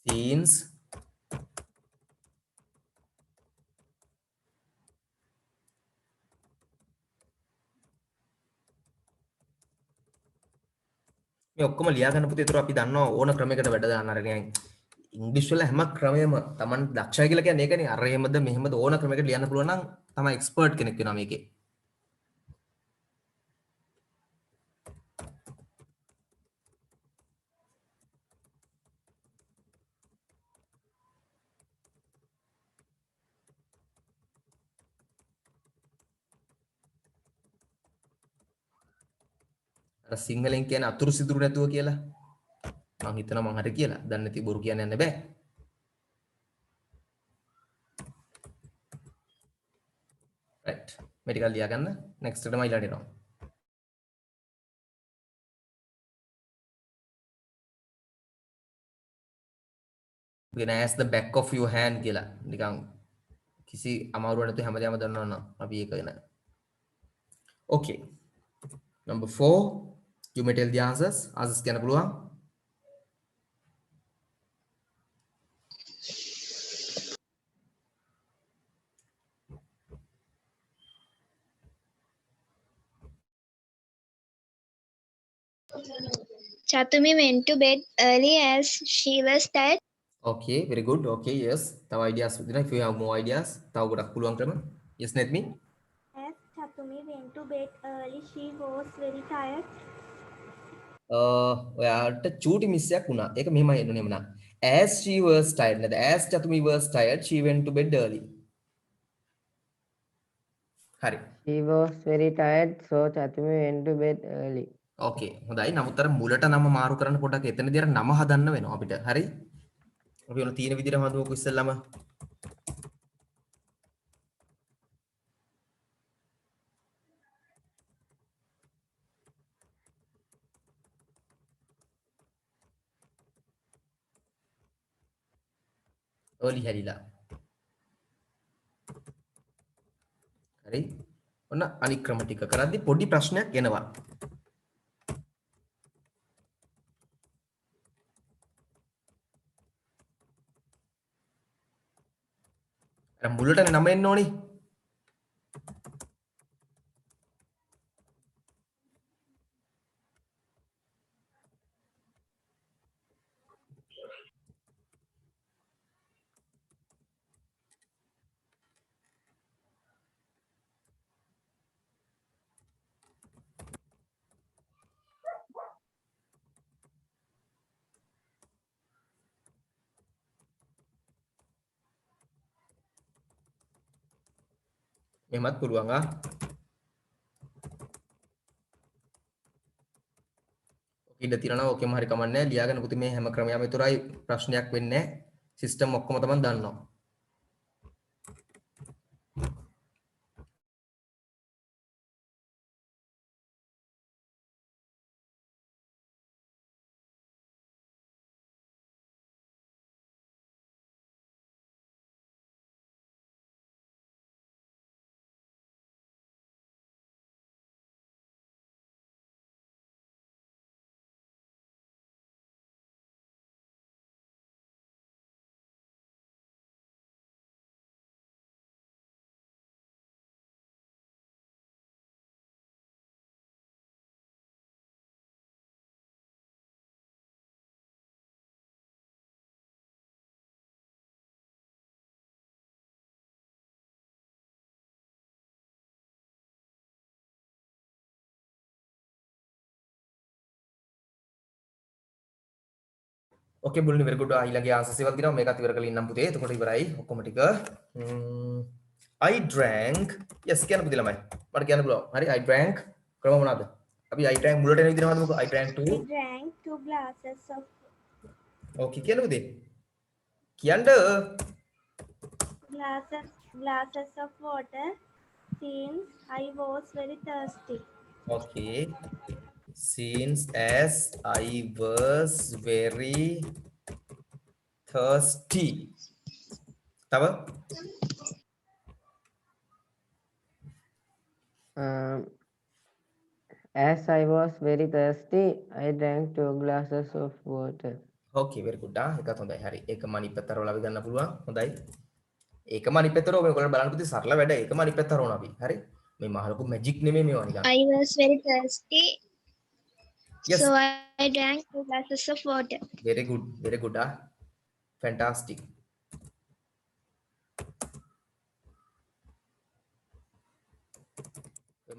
since මේ ඔක්කොම ලියා ගන්න පුතේ. ඒතර අපි දන්නවා ඕන ක්‍රමයකට වැඩ දාන්න අරගෙන ඉංග්‍රීසි වල හැම ක්‍රමයකම Taman දක්ෂයි කියලා කියන්නේ ඒකනේ. අර එහෙමද මෙහෙමද ඕන ක්‍රමයකට ලියන්න පුළුවන් නම් තමයි එක්ස්පර්ට් කෙනෙක් වෙනවා මේකේ. අර සිංහලෙන් කියන්නේ අතුරු සිදුරු නැතුව කියලා. මම හිතනවා මං හරි කියලා. දන්නේ නැති බොරු කියන්න යන්න බෑ. right. මේ ටික ලියා ගන්න. next එකට මම ඊළඟට එනවා. වෙන as the back of your hand කියලා. නිකන් කිසි අමාරුවක් නැතුව හැමදේම දන්නවනම් අපි ඒක වෙන. okay. number 4 you may tell the answers කියන්න පුළුවන්. Chatumi went to bed early as she was tired. okay, very good. okay, yes. තව ideas දෙනවා. if you have more ideas තව ගොඩක් පුළුවන් ක්‍රම. yes Netmi. As Chatumi went to bed early, she was very tired. ඔයාට චූටි miss එකක් වුණා. ඒක මෙහෙමයි එන්නේ නෙමෙයි. as she was tired නේද? as Chatumi was tired she went to bed early. හරි. She was very tired, so Chatumi went to bed early. okay හොඳයි. නමුත් අර මුලට නම මාරු කරන්න පොඩ්ඩක් එතනදී අර නම හදන්න වෙනවා අපිට. හරි? අපි ඔන්න තියෙන විදිහට හඳුමුකෝ ඉස්සෙල්ලාම. early හැරිලා. හරි? ඔන්න අනික් ක්‍රම ටික කරද්දි පොඩි ප්‍රශ්නයක් එනවා. අර මුලටනේ නම එන්න ඕනේ. මෙහෙමත් පුළුවන් ආ. ඉඩ තියනවා ඕකෙම හරි කමන්නේ නැහැ. ලියාගෙන පුතේ මේ හැම ක්‍රමයක්ම විතරයි ප්‍රශ්නයක් වෙන්නේ නැහැ. සිස්ටම් ඔක්කොම තමයි දන්නවා. ඕකේ බුල්නි very good. ඊළඟේ ආන්සර්ස් ඒවල් දිනවා මේකත් ඉවර කරලා ඉන්නම් පුතේ. එතකොට ඉවරයි ඔක්කොම ටික. I drank yes කියන්න පුතේ ළමයි. මට කියන්න පුළුවන්. හරි I drank ක්‍රම මොනවාද? අපි I drank මුලට එන විදිහ හදමුකෝ. I drank two. I drank 2 glasses of ඕකේ කියන්න පුතේ. කියන්න glasses of water since I was very thirsty. okay. Since as I was very thirsty. තව As I was very thirsty, I drank 2 glasses of water. Okay very good. එකත් හොඳයි. හරි. ඒකම අනිත් පැත්තට රවලා අපි ගන්න පුළුවන්. හොඳයි. ඒකම අනිත් පැත්තට රෝ මේගොල්ලෝ බලන්න පුතේ සරල වැඩ. ඒකම අනිත් පැත්තට රෝන අපි. හරි. මේ මහලොකු මැජික් නෙමෙයි මේවා නිකන්. I was very thirsty. Yes. So I drank 2 glasses of water. Very good. Very good. Fantastic.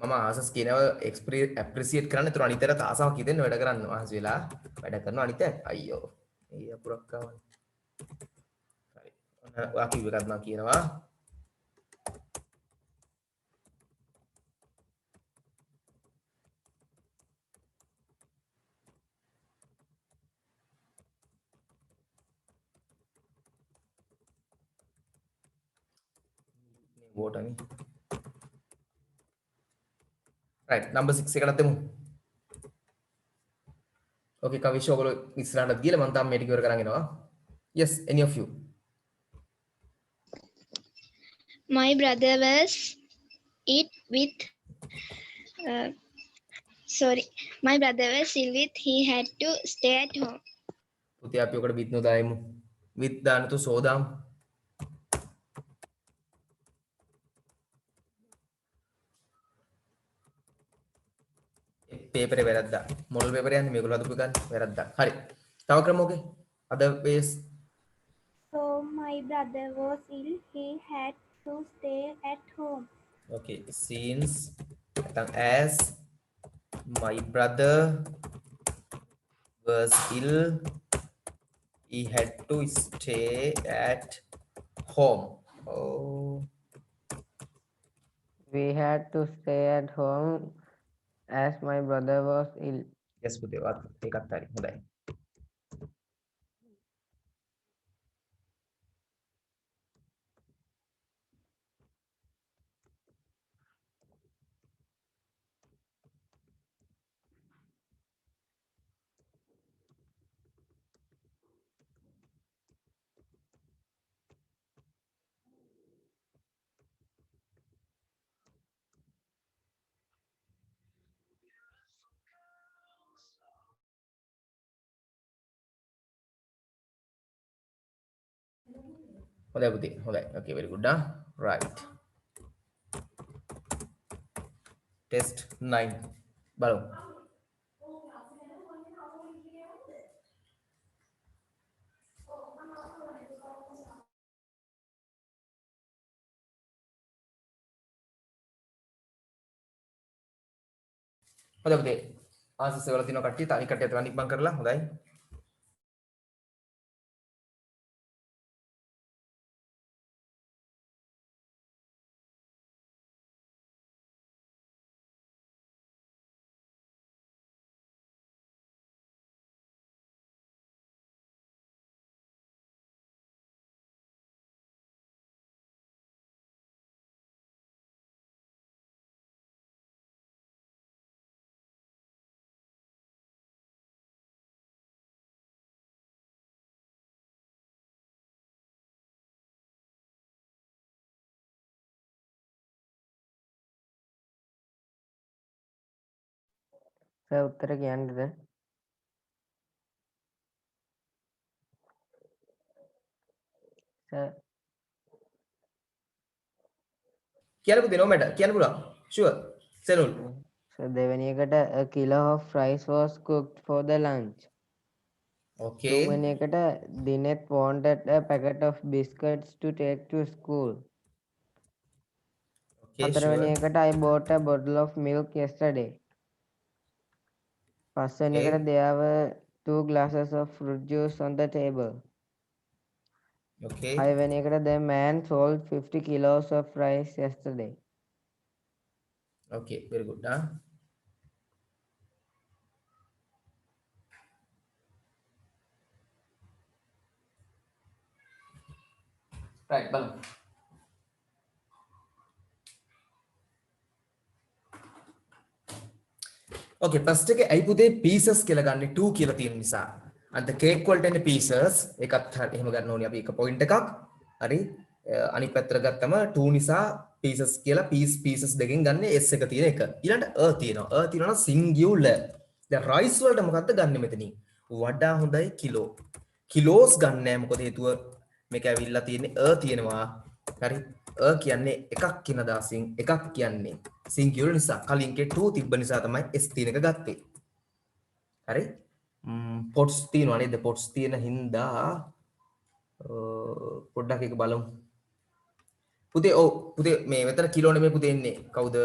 මම ආසස් කියනවා ඇප්‍රීසියේට් කරන්න. ඒතර අනිතරත් ආසාවක් හිතෙන්න වැඩ කරන්න මහන්සි වෙලා වැඩ කරනවා අනිත. අයියෝ. ඒ අපුරක් ආවනේ. හරි. ඔන්න ඔයා කිව්ව එකත් මම කියනවා. water නේ. right number 6 එකකට දෙමු. okay කවිෂ ඔයගොල්ලෝ ඉස්සරහට ගිහලා මම තාම මේ ටික ඉවර කරන් එනවා. yes any of you. My brother was it with sorry. My brother was ill with he had to stay at home. පුතේ අපි ඔකට with නොදායමු. with දාන්න තු සෝදාම්. පේපරේ වැරද්දා. මොඩල් පේපරේ යන්නේ මේගොල්ලෝ අදපු ගන්න වැරද්දා. හරි. තව ක්‍රම ඕකේ. other ways. So my brother was ill. He had to stay at home. okay since නැත්නම් as my brother was ill he had to stay at home. oh We had to stay at home as my brother was ill. yes පුතේ ඒකත් හරි. හොඳයි. හොඳයි පුතේ. හොඳයි. okay very good. right test 9 බලමු. හොඳයි පුතේ. ආන්සර්ස් වල තියෙන කට්ටිය තනි කට්ටිය අනික් බං කරලා හොඳයි. සර් උත්තර කියන්නද? සර් කියන්න පුතේ no matter කියන්න පුළුවන්. sure සෙනුල්. So දෙවෙනි එකට a kilo of rice was cooked for the lunch. okay තුන්වෙනි එකට Dineth wanted a packet of biscuits to take to school. okay හතරවෙනි sure එකට I bought a bottle of milk yesterday. පස්වෙනි okay එකට there were 2 glasses of fruit juice on the table. okay 6 වෙනි එකට the man sold 50 kilos of rice yesterday. okay very good right බලමු okay first එකේ ඇයි පුතේ pieces කියලා ගන්න 2 කියලා තියෙන නිසා අන්ත cake වලට එන්නේ pieces එකත් එහෙම ගන්න ඕනේ අපි එක point එකක් හරි අනිත් පැත්තට ගත්තම 2 නිසා pieces කියලා pieces දෙකෙන් ගන්න s එක තියෙන එක ඊළඟට තියෙනවා තියෙනවා නම් singular දැන් rice වලට මොකද්ද ගන්න මෙතනින් වඩා හොඳයි කිලෝ කිලෝස් ගන්න නෑ මොකද හේතුව මේක ඇවිල්ලා තියෙන්නේ තියෙනවා හරි කියන්නේ එකක් කියන දාසින් එකක් කියන්නේ singular නිසා කලින් කේ 2 තිබ්බ නිසා තමයි s තියෙන එක ගත්තේ හරි pots තියෙනවා නේද pots තියෙන හින්දා පොඩ්ඩක් එක බලමු පුතේ පුතේ මේ මෙතන කිලෝ නෙමෙයි පුතේ එන්නේ කවුද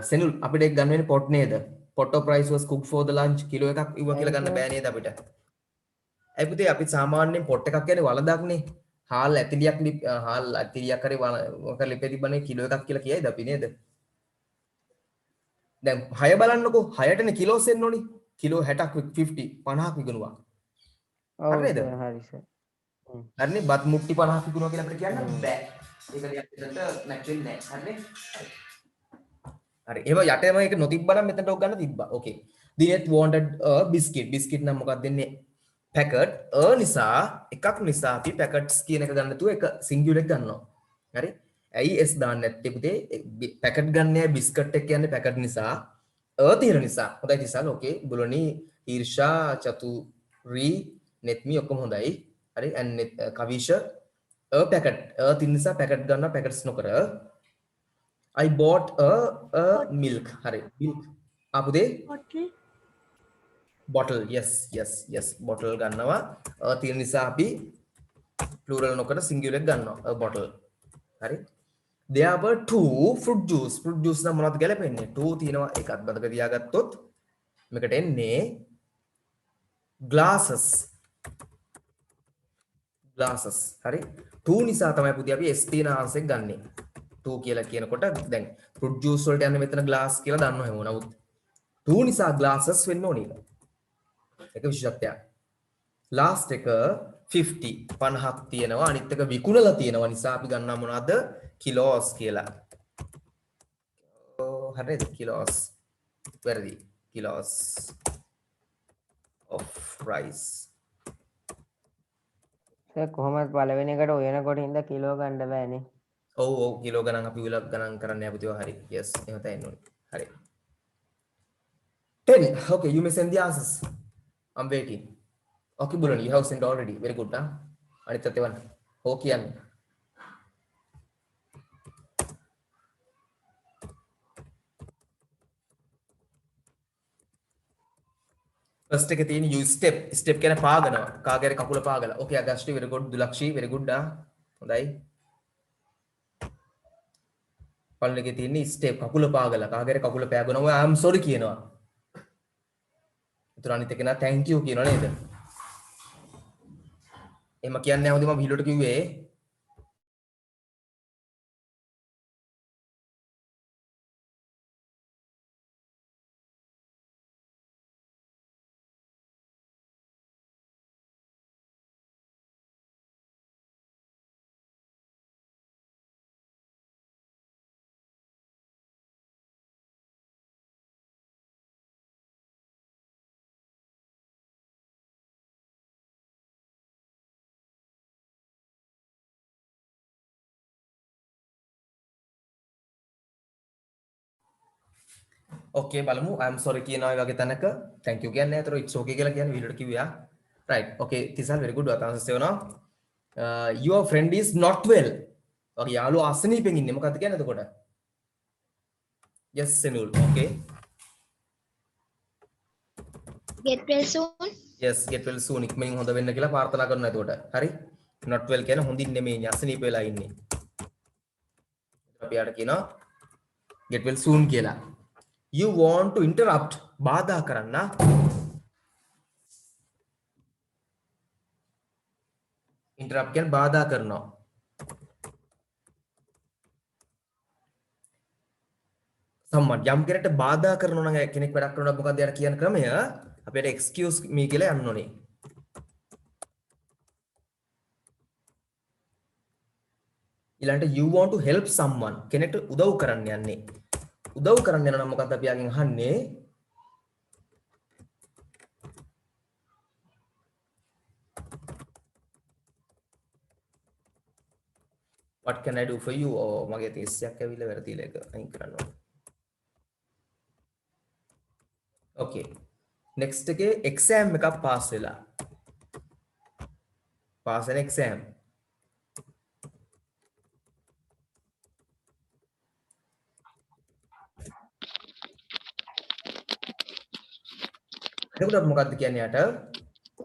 සෙනුල් අපිට එක ගන්න වෙන්නේ pot නේද pot of rice was cooked for the lunch kilo එකක් ඉවුවා කියලා ගන්න බෑ නේද අපිට ඇයි පුතේ අපි සාමාන්‍යයෙන් pot එකක් කියන්නේ වලදක්නේ හාල් ඇතිලියක් හරි මොකක් ලිපේ තිබ්බනේ කිලෝ එකක් කියලා කියයිද අපි නේද දැන් 6 බලන්නකෝ 6ටනේ කිලෝස් එන්න ඕනි කිලෝ 60ක් 50 50ක් විකුණුවා හරිද හරි සර් හරිනේ බත් මුට්ටි 50ක් විකුණුවා කියලා අපිට කියන්න බෑ ඒක ලියන්නට නැචරල් නෑ හරිනේ හරි එහෙම යටේම ඒක නොතිබ්බනම් මෙතනට ඔක් ගන්න තිබ්බා ඕකේ දිනෙත් wanted a biscuit නම් මොකක්ද දෙන්නේ packet නිසා එකක් නිසා අපි packets කියන එක ගන්න තු එක singular එක ගන්නවා හරි ඇයි s දාන්න නැත්තේ පුතේ packet ගන්නෑ biscuit එක කියන්නේ packet නිසා තියෙන නිසා හොඳයි තිසල් ඕකේ බුලොනි ඊර්ෂා චතුරි netmi ඔක්කොම හොඳයි හරි and කවිෂ packet තියෙන නිසා packet ගන්නවා packets නොකර I bought a milk hari milk apa deh bottle yes bottle gannawa තියෙන නිසා අපි plural නොකර singular ගන්නවා a bottle හරි there were 2 fruit juice නම් මොනවද ගැලපෙන්නේ 2 තියෙනවා එකක් බඳක තියාගත්තොත් මේකට එන්නේ glasses හරි 2 නිසා තමයි පුතේ අපි s තියෙන ආන්සර් එක ගන්නෙ 2 කියලා කියනකොට දැන් fruit juice වලට යන්නේ මෙතන glass කියලා දන්නව හැමෝම නමුත් 2 නිසා glasses වෙන්න ඕනේ ඒක විශේෂත්වයක් last එක 50ක් තියෙනවා අනිත් එක විකුණලා තියෙනවා නිසා අපි ගන්නවා මොනවද kilos කියලා හරිද kilos වැරදි kilos of rice කොහොමද පළවෙනි එකට උයනකොට හින්දා කිලෝ ගන්න බෑනේ ඔව් කිලෝ ගණන් අපි උලක් ගණන් කරන්න යා පුතේ හරි yes එහෙම තමයි එන්න ඕනේ හරි 10 okay you may send the answers I'm waiting okay Bulani you have sent already very good අනිත් පැත්තේ වන්න ඕ කියන්නේ first එකේ තියෙන you step කියන්නේ පාගනවා කාගේ කකුල පාගලා okay Agasti very good Dulakshi very good හොඳයි පළවෙනි එකේ තියෙන step කකුල පාගලා කාගේ කකුල පෑගනවා I am sorry කියනවා ඒතර අනිත් එකේ නා thank you කියනවා නේද එහෙම කියන්නේ නැවද මම විහිළුවට කිව්වේ okay බලමු I am sorry කියනවා වගේ තැනක thank you කියන්නේ අතර it's okay කියලා කියන්නේ විහිළුවට කිව්වා right okay තිසල් very good answers එවනවා your friend is not well okay යාළුවා අසනීපෙන් ඉන්නේ මොකද්ද කියන්නේ එතකොට yes Senul okay Get well soon. yes get well soon ඉක්මනින් හොඳ වෙන්න කියලා ප්‍රාර්ථනා කරනවා එතකොට හරි not well කියන්නේ හොඳින් නෙමෙයි ඉන්නේ අසනීප වෙලා ඉන්නේ අපි යාට කියනවා get well soon කියලා You want to interrupt. බාධා කරන්න. Interrupt කියන්නේ බාධා කරනවා. someone යම් කෙනෙක්ට බාධා කරනවා නම් කෙනෙක් වැඩක් කරනවා මොකක්ද යාර කියන ක්‍රමය අපිට excuse me කියලා යන්න ඕනේ. ඊළඟට you want to help someone කෙනෙක්ට උදව් කරන්න යන්නේ. උදව් කරන්න යනවා නම් මොකක්ද අපි යාගෙන් අහන්නේ? What can I do for you? Oh මගේ 30ක් ඇවිල්ලා වැරදිලා එක අයින් කරන්න ඕනේ. Okay. Next එකේ exam එකක් pass වෙලා. Pass an exam. එතකොට මොකක්ද කියන්නේ යට?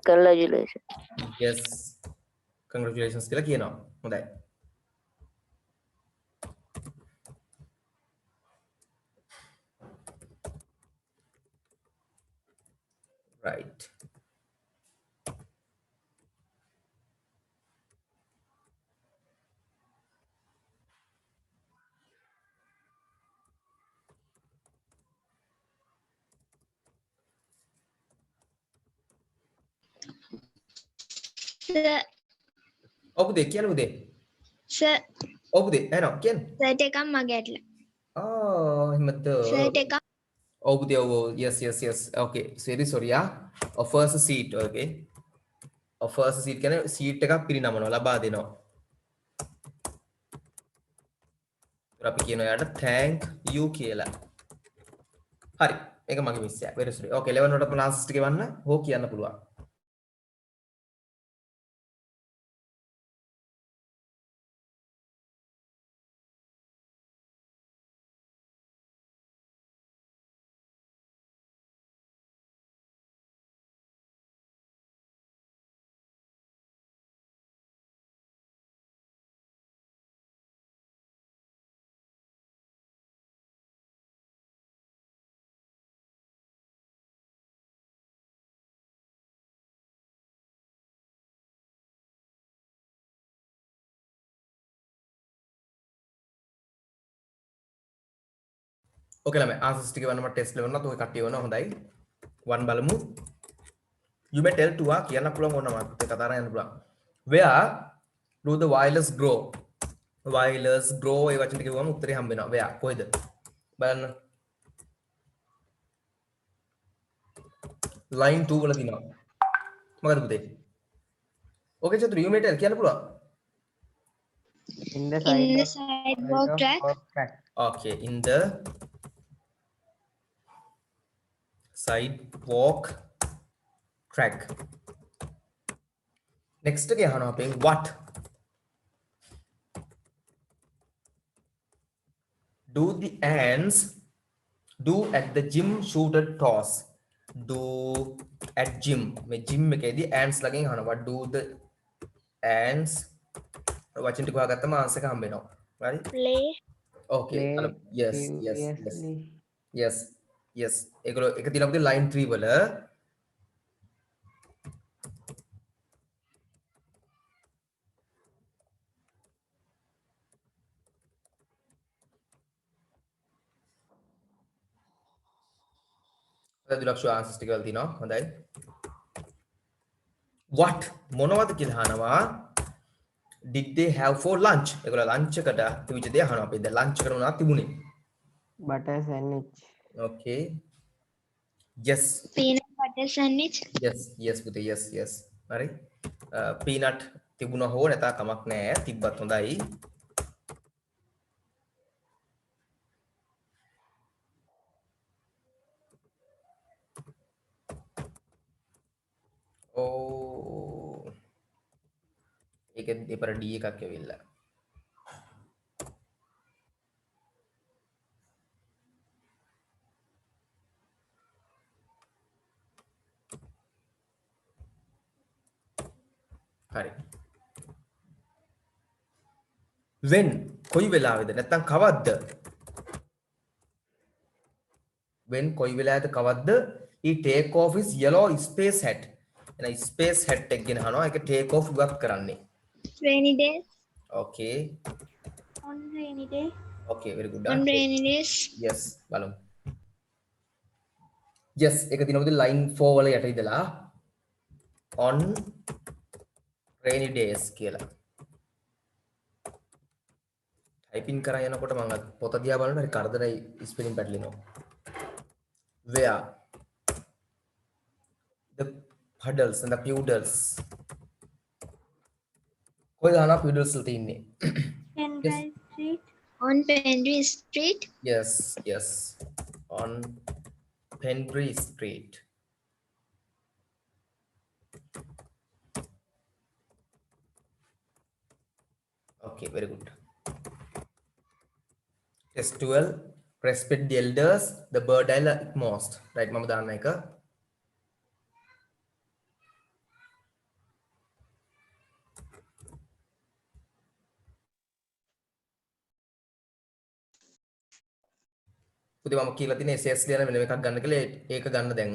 Congratulations. Yes. Congratulations කියලා කියනවා. හොඳයි. Right. Sir, ඔව් පුතේ කියන්න පුතේ. sir, ඔව් පුතේ එනවා කියන්න. sir එකක් මගේ ඇట్లా. එහෙමද? sir එකක් ඔව් පුතේ ඔව් yes yes yes. Okay. Very sorry ah. Offers a seat okay. Offers a seat කියන්නේ seat එකක් පිරිනමනවා ලබා දෙනවා. අපි කියනවා යාට thank you කියලා. හරි. ඒක මගේ මිස් එක. very sorry. Okay 11 වලට ලාස්ට් ටික ගවන්න. හෝ කියන්න පුළුවන්. Okay ළමයි answers ටික වන්න මට ටෙස්ට් ලෙවන්නත් ඔය කට්ටිය වුණා හොඳයි. 1 බලමු. You may tell to කියන්න පුළුවන් ඕන මට කතා කරන්න යන්න පුළුවන්. Where do the violets grow? Violets grow ඒ වචන ටික කිව්වම උත්තරේ හම්බ වෙනවා. Where කොහෙද? බලන්න. line 2 වල දිනවා. මොකද පුතේ? Okay Chathura you may tell කියන්න පුළුවන්. In the in the side sidewalk track. track. Okay in the sidewalk track. Next එක අහනවා අපෙන් what do the ants do at the gym shooter toss? Do at gym මේ gym එකේදී ants ලගෙන් අහනවා what do the ants වචන ටික හොයාගත්තම answer එක හම්බ වෙනවා. හරි? Play. Okay. Yes yes yes. Seriously. Yes yes ඒගොල්ලෝ එක දිනක් පුතේ line 3 වල දුලක්ෂ answers ටික වල තියෙනවා හොඳයි. What මොනවද කියලා අහනවා did they have for lunch? ඒගොල්ලෝ lunch එකට තිබිච්ච දේ අහනවා අපි. දැන් lunch එකට මොනවද තිබුණේ? Butter sandwich. Okay. Yes. Peanut butter sandwich. Yes yes පුතේ yes yes. හරි. peanut තිබුණා හෝ නැතා කමක් නැහැ. තිබ්බත් හොඳයි. Oh. ඒක දෙපර D එකක් ඇවිල්ලා. හරි. when කොයි වෙලාවේද නැත්නම් කවද්ද? when කොයි වෙලාවද කවද්ද he take off his yellow space hat එන space hat එක ගෙන අහනවා ඒක take off ඉවත් කරන්නේ Rainy days. okay On rainy day. okay very good On rainy days. yes බලමු yes ඒක දිනවලදී line 4 වල යට ඉඳලා on rainy days කියලා typing කරා යනකොට මම පොත දිහා බලනකොට හරි කරදරයි spelling පැටලෙනවා where the puddles and the puddles කොයිද අහනවා puddles වල තින්නේ Penrith Street. On Penry Street. yes yes on Penry Street okay very good test 12 respect the elders the bird I like most right මම දාන්න එක පුතේ මම කියලා තියෙන SS ලියන වෙන එකක් ගන්න කියලා ඒක ගන්න දැන්